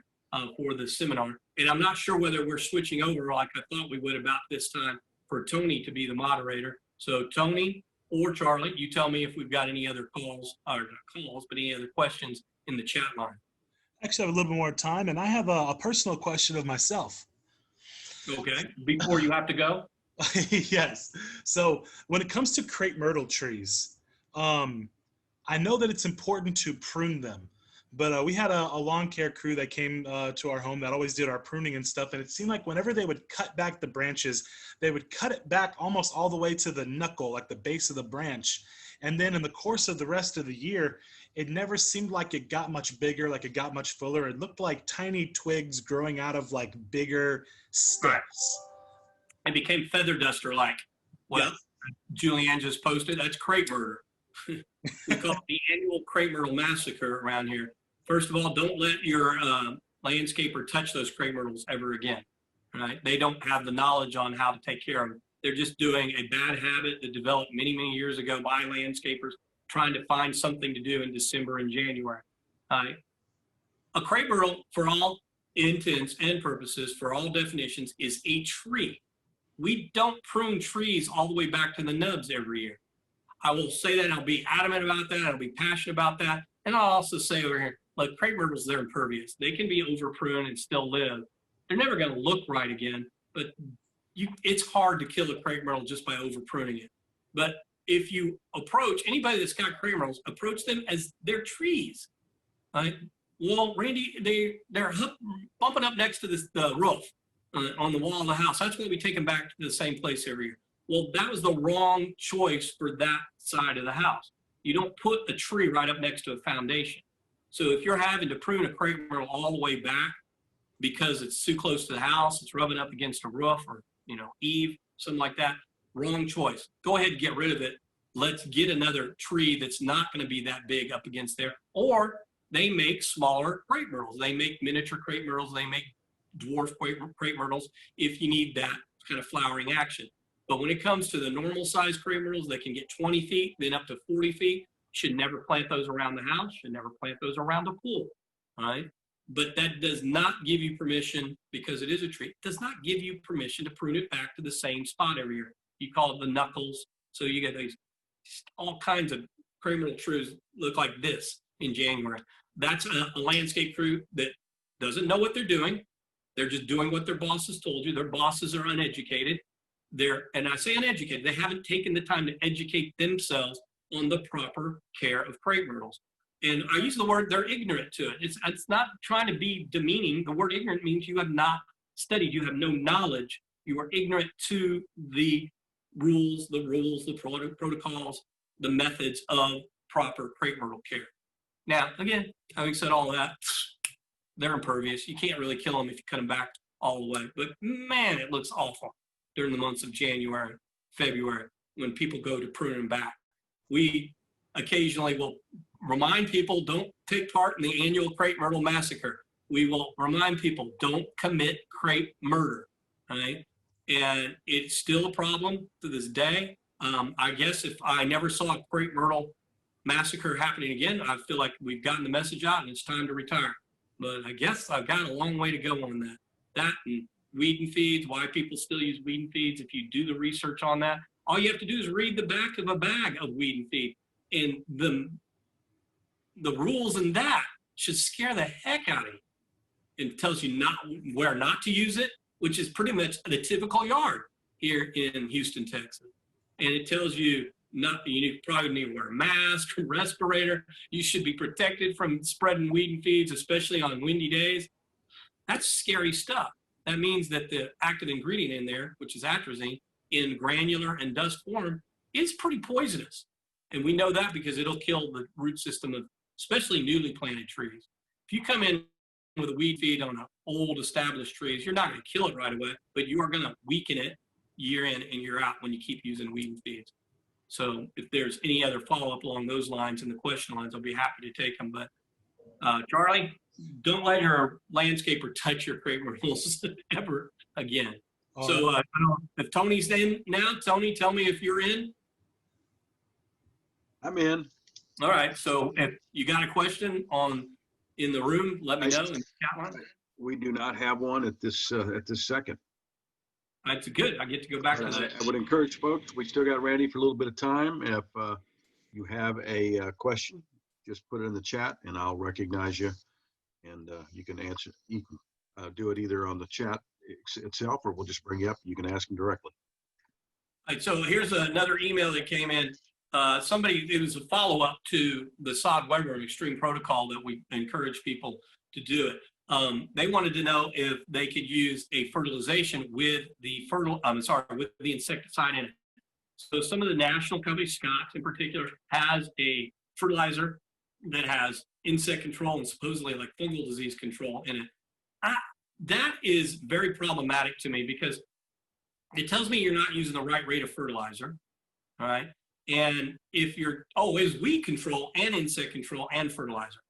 for the seminar. And I'm not sure whether we're switching over like I thought we would about this time for Tony to be the moderator. So Tony or Charlie, you tell me if we've got any other calls, or not calls, but any other questions in the chat line. Actually, I have a little bit more time, and I have a personal question of myself. Okay, before you have to go? Yes. So when it comes to crepe myrtle trees, I know that it's important to prune them, but we had a lawn care crew that came to our home that always did our pruning and stuff, and it seemed like whenever they would cut back the branches, they would cut it back almost all the way to the knuckle, like the base of the branch. And then in the course of the rest of the year, it never seemed like it got much bigger, like it got much fuller. It looked like tiny twigs growing out of like bigger stems. It became feather duster like. Well, yes. Julianne just posted, that's crepe murder. We call it the annual crepe myrtle massacre around here. First of all, don't let your landscaper touch those crepe myrtles ever again. Right? They don't have the knowledge on how to take care of them. They're just doing a bad habit that developed many, many years ago by landscapers trying to find something to do in December and January. A crepe myrtle, for all intents and purposes, for all definitions, is a tree. We don't prune trees all the way back to the nubs every year. I will say that, I'll be adamant about that, I'll be passionate about that, and I'll also say over here, look, crepe myrtles, they're impervious. They can be over pruned and still live. They're never going to look right again, but it's hard to kill a crepe myrtle just by over pruning it. But if you approach anybody that's got crepe myrtles, approach them as they're trees. Right? Well, Randy, they're bumping up next to the roof on the wall of the house. That's why we take them back to the same place every year. Well, that was the wrong choice for that side of the house. You don't put a tree right up next to a foundation. So if you're having to prune a crepe myrtle all the way back because it's too close to the house, it's rubbing up against a roof or, eave, something like that, wrong choice. Go ahead and get rid of it. Let's get another tree that's not going to be that big up against there. Or they make smaller crepe myrtles. They make miniature crepe myrtles. They make dwarf crepe myrtles if you need that kind of flowering action. But when it comes to the normal size crepe myrtles that can get 20 feet, then up to 40 feet, should never plant those around the house, should never plant those around the pool, all right? But that does not give you permission, because it is a tree, it does not give you permission to prune it back to the same spot every year. You call it the knuckles. So you get these, all kinds of crepe myrtle trees look like this in January. That's a landscape crew that doesn't know what they're doing. They're just doing what their bosses told you. Their bosses are uneducated. And I say uneducated, they haven't taken the time to educate themselves on the proper care of crepe myrtles. And I use the word, they're ignorant to it. It's not trying to be demeaning. The word ignorant means you have not studied, you have no knowledge. You are ignorant to the rules, the protocols, the methods of proper crepe myrtle care. Now, again, having said all that, they're impervious. You can't really kill them if you cut them back all the way. But man, it looks awful during the months of January, February, when people go to prune them back. We occasionally will remind people, don't take part in the annual crepe myrtle massacre. We will remind people, don't commit crepe murder, right? And it's still a problem to this day. I guess if I never saw a crepe myrtle massacre happening again, I feel like we've gotten the message out and it's time to retire. But I guess I've got a long way to go on that. That and weed and feeds, why people still use weed and feeds. If you do the research on that, all you have to do is read the back of a bag of weed and feed. And the rules in that should scare the heck out of you. It tells you where not to use it, which is pretty much the typical yard here in Houston, Texas. And it tells you you probably need to wear a mask, a respirator. You should be protected from spreading weed and feeds, especially on windy days. That's scary stuff. That means that the active ingredient in there, which is atrazine, in granular and dust form, is pretty poisonous. And we know that because it'll kill the root system of especially newly planted trees. If you come in with a weed feed on old established trees, you're not going to kill it right away, but you are going to weaken it year in and year out when you keep using weed and feeds. So if there's any other follow-up along those lines in the question lines, I'll be happy to take them. But Charlie, don't let your landscaper touch your crepe myrtles ever again. So I don't know if Tony's in now. Tony, tell me if you're in. I'm in. All right. So if you got a question in the room, let me know in the chat line. We do not have one at this second. That's good. I get to go back to that. I would encourage folks, we still got Randy for a little bit of time. If you have a question, just put it in the chat and I'll recognize you. And you can answer, you can do it either on the chat itself or we'll just bring you up. You can ask them directly. All right, so here's another email that came in. It was a follow-up to the Sod-Weber Extreme Protocol that we encourage people to do it. They wanted to know if they could use a fertilization with the insecticide in it. So some of the national companies, Scott's in particular, has a fertilizer that has insect control and supposedly like fungal disease control in it. That is very problematic to me because it tells me you're not using the right rate of fertilizer, all right? And if is weed control and insect control and fertilizer.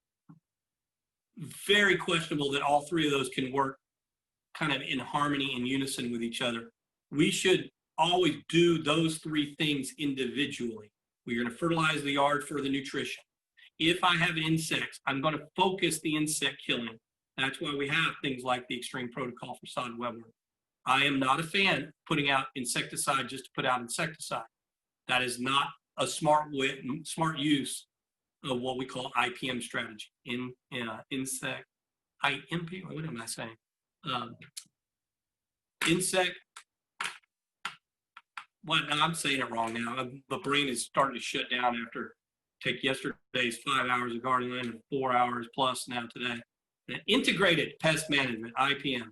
Very questionable that all three of those can work kind of in harmony and unison with each other. We should always do those three things individually. We're going to fertilize the yard for the nutrition. If I have insects, I'm going to focus the insect killing. That's why we have things like the Extreme Protocol for Sod-Weber. I am not a fan of putting out insecticide just to put out insecticide. That is not a smart use of what we call IPM strategy. Insect, IMP, what am I saying? Insect, I'm saying it wrong now. The brain is starting to shut down after take yesterday's 5 hours of garden land and 4 hours plus now today. Integrated pest management, IPM.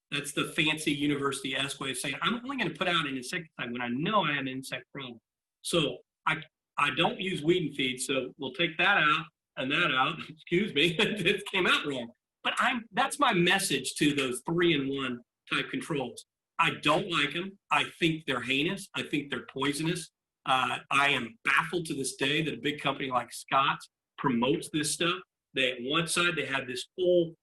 That's the fancy university-esque way of saying, I'm only going to put out an insecticide when I know I have an insect problem. So I don't use weed and feed, so we'll take that out and that out. Excuse me, it came out wrong. But that's my message to those 3-in-1 type controls. I don't like them. I think they're heinous. I think they're poisonous. I am baffled to this day that a big company like Scott's promotes this stuff. They, at one side, they have this whole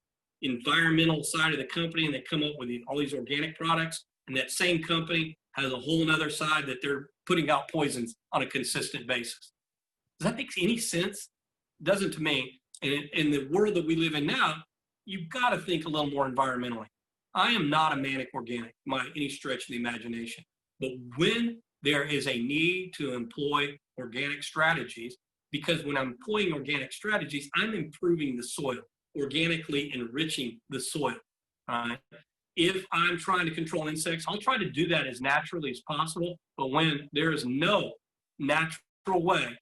environmental side of the company, and they come up with all these organic products. And that same company has a whole other side that they're putting out poisons on a consistent basis. Does that make any sense? It doesn't to me. And in the world that we live in now, you've got to think a little more environmentally. I am not a manic organic by any stretch of the imagination. But when there is a need to employ organic strategies, because when I'm employing organic strategies, I'm improving the soil, organically enriching the soil. if I'm trying to control insects, I'll try to do that as naturally as possible. But when there is no natural way,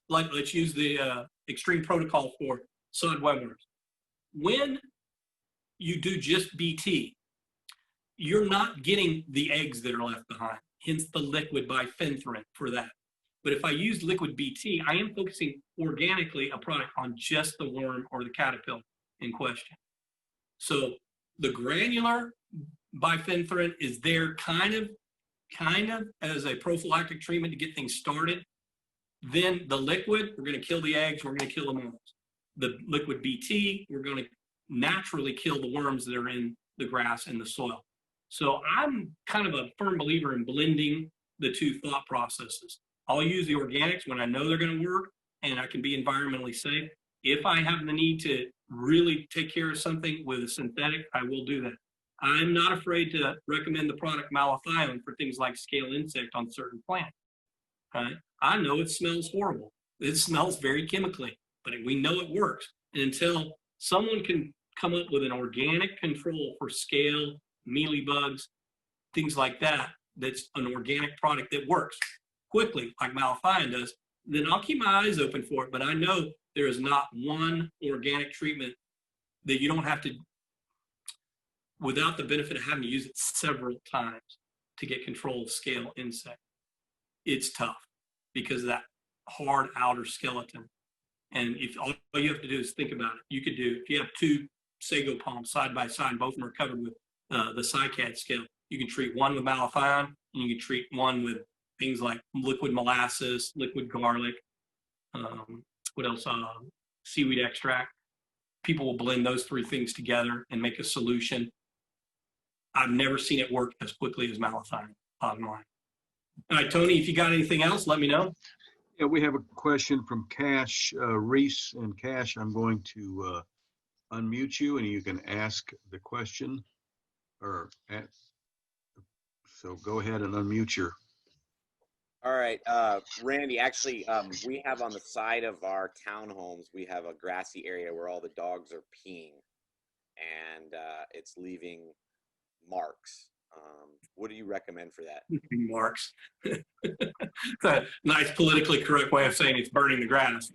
like let's use the extreme protocol for sod webworms. When you do just BT, you're not getting the eggs that are left behind, hence the liquid bifenthrin for that. But if I use liquid BT, I am focusing organically a product on just the worm or the caterpillar in question. So the granular bifenthrin is there kind of as a prophylactic treatment to get things started. Then the liquid, we're going to kill the eggs, we're going to kill the worms. The liquid BT, we're going to naturally kill the worms that are in the grass and the soil. So I'm kind of a firm believer in blending the two thought processes. I'll use the organics when I know they're going to work and I can be environmentally safe. If I have the need to really take care of something with a synthetic, I will do that. I'm not afraid to recommend the product malathion for things like scale insect on certain plants. Right? I know it smells horrible. It smells very chemically, but we know it works. And until someone can come up with an organic control for scale, mealybugs, things like that, that's an organic product that works quickly, like malathion does, then I'll keep my eyes open for it. But I know there is not one organic treatment that you don't have to, without the benefit of having to use it several times to get control of scale insect. It's tough because of that hard outer skeleton. And if all you have to do is think about it, you could do, if you have two sago palms side by side, both of them are covered with the cycad scale, you can treat one with malathion, and you can treat one with things like liquid molasses, liquid garlic, what else? Seaweed extract. People will blend those three things together and make a solution. I've never seen it work as quickly as malathion, bottom line. All right, Tony, if you got anything else, let me know. Yeah, we have a question from Cash Reese. And Cash, I'm going to unmute you and you can ask the question. So go ahead and unmute your. All right, Randy, actually, we have on the side of our townhomes, we have a grassy area where all the dogs are peeing and it's leaving marks. What do you recommend for that? Marks. It's a nice politically correct way of saying it's burning the grass.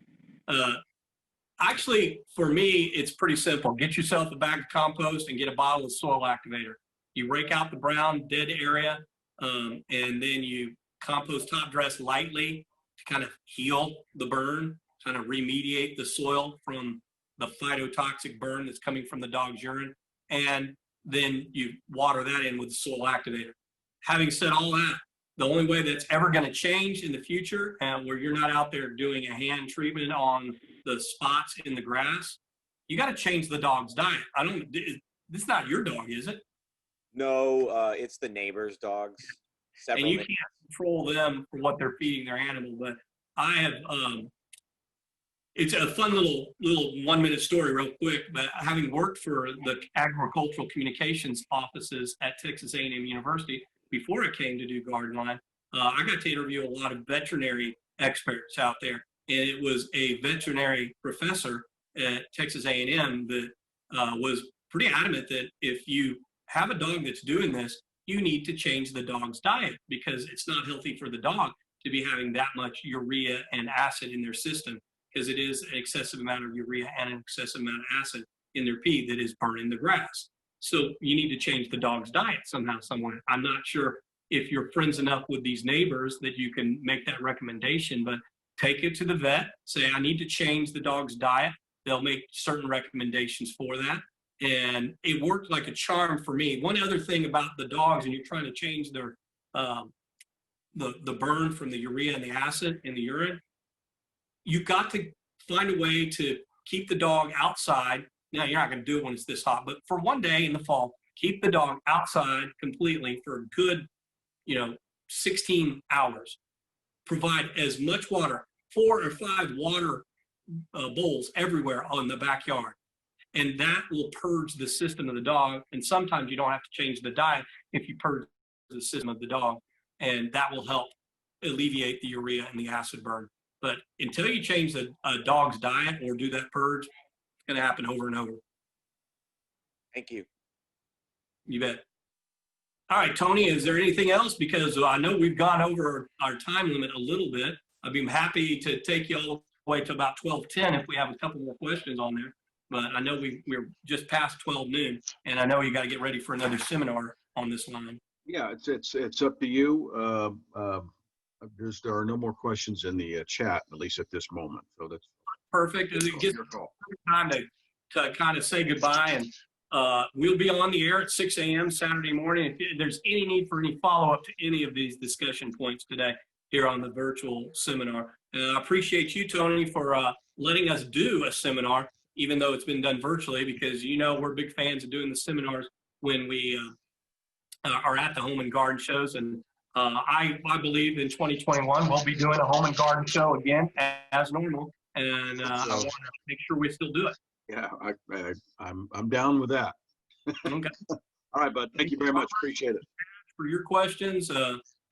Actually, for me, it's pretty simple. Get yourself a bag of compost and get a bottle of soil activator. You rake out the brown dead area and then you compost top dress lightly to kind of heal the burn, kind of remediate the soil from the phytotoxic burn that's coming from the dog's urine. And then you water that in with the soil activator. Having said all that, the only way that's ever going to change in the future, and where you're not out there doing a hand treatment on the spots in the grass, you got to change the dog's diet. This is not your dog, is it? No, it's the neighbor's dogs. And you can't control them for what they're feeding their animal, but I have, it's a fun little 1 minute story real quick, but having worked for the agricultural communications offices at Texas A&M University before I came to do Garden Line, I got to interview a lot of veterinary experts out there. And it was a veterinary professor at Texas A&M that was pretty adamant that if you have a dog that's doing this, you need to change the dog's diet because it's not healthy for the dog to be having that much urea and acid in their system, because it is an excessive amount of urea and an excessive amount of acid in their pee that is burning the grass. So you need to change the dog's diet somehow, somewhere. I'm not sure if you're friends enough with these neighbors that you can make that recommendation, but take it to the vet, say, I need to change the dog's diet. They'll make certain recommendations for that. And it worked like a charm for me. One other thing about the dogs, and you're trying to change their the burn from the urea and the acid in the urine, you've got to find a way to keep the dog outside. Now, you're not going to do it when it's this hot, but for one day in the fall, keep the dog outside completely for a good, 16 hours. Provide as much water, 4 or 5 water bowls everywhere in the backyard. And that will purge the system of the dog. And sometimes you don't have to change the diet if you purge the system of the dog. And that will help alleviate the urea and the acid burn. But until you change a dog's diet or do that purge, it's going to happen over and over. Thank you. You bet. All right, Tony, is there anything else? Because I know we've gone over our time limit a little bit. I'd be happy to take you all the way to about 12:10 if we have a couple more questions on there. But I know we're just past 12 noon, and I know you got to get ready for another seminar on this line. Yeah, it's up to you. There are no more questions in the chat, at least at this moment. So that's Perfect. And it gives your call. time to kind of say goodbye. And we'll be on the air at 6 a.m. Saturday morning. If there's any need for any follow-up to any of these discussion points today here on the virtual seminar. And I appreciate you, Tony, for letting us do a seminar, even though it's been done virtually, because we're big fans of doing the seminars when we are at the home and garden shows. And I believe in 2021 we'll be doing a home and garden show again as normal, and I want to make sure we still do it. Yeah, I'm down with that. Okay. All right, bud. Thank you very much. Appreciate it. For your questions,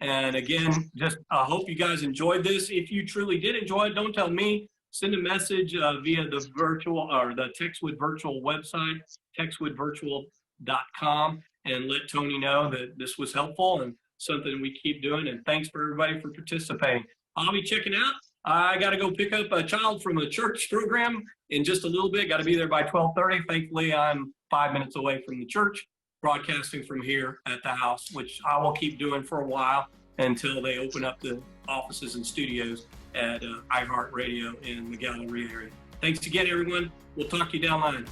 and again, just hope you guys enjoyed this. If you truly did enjoy it, don't tell me. Send a message via the virtual or the Textwood Virtual website, textwoodvirtual.com, and let Tony know that this was helpful and something we keep doing. And thanks for everybody for participating. I'll be checking out. I got to go pick up a child from a church program in just a little bit. Got to be there by 12:30. Thankfully, I'm 5 minutes away from the church, broadcasting from here at the house, which I will keep doing for a while until they open up the offices and studios at iHeartRadio in the Galleria area. Thanks again, everyone. We'll talk to you down the line.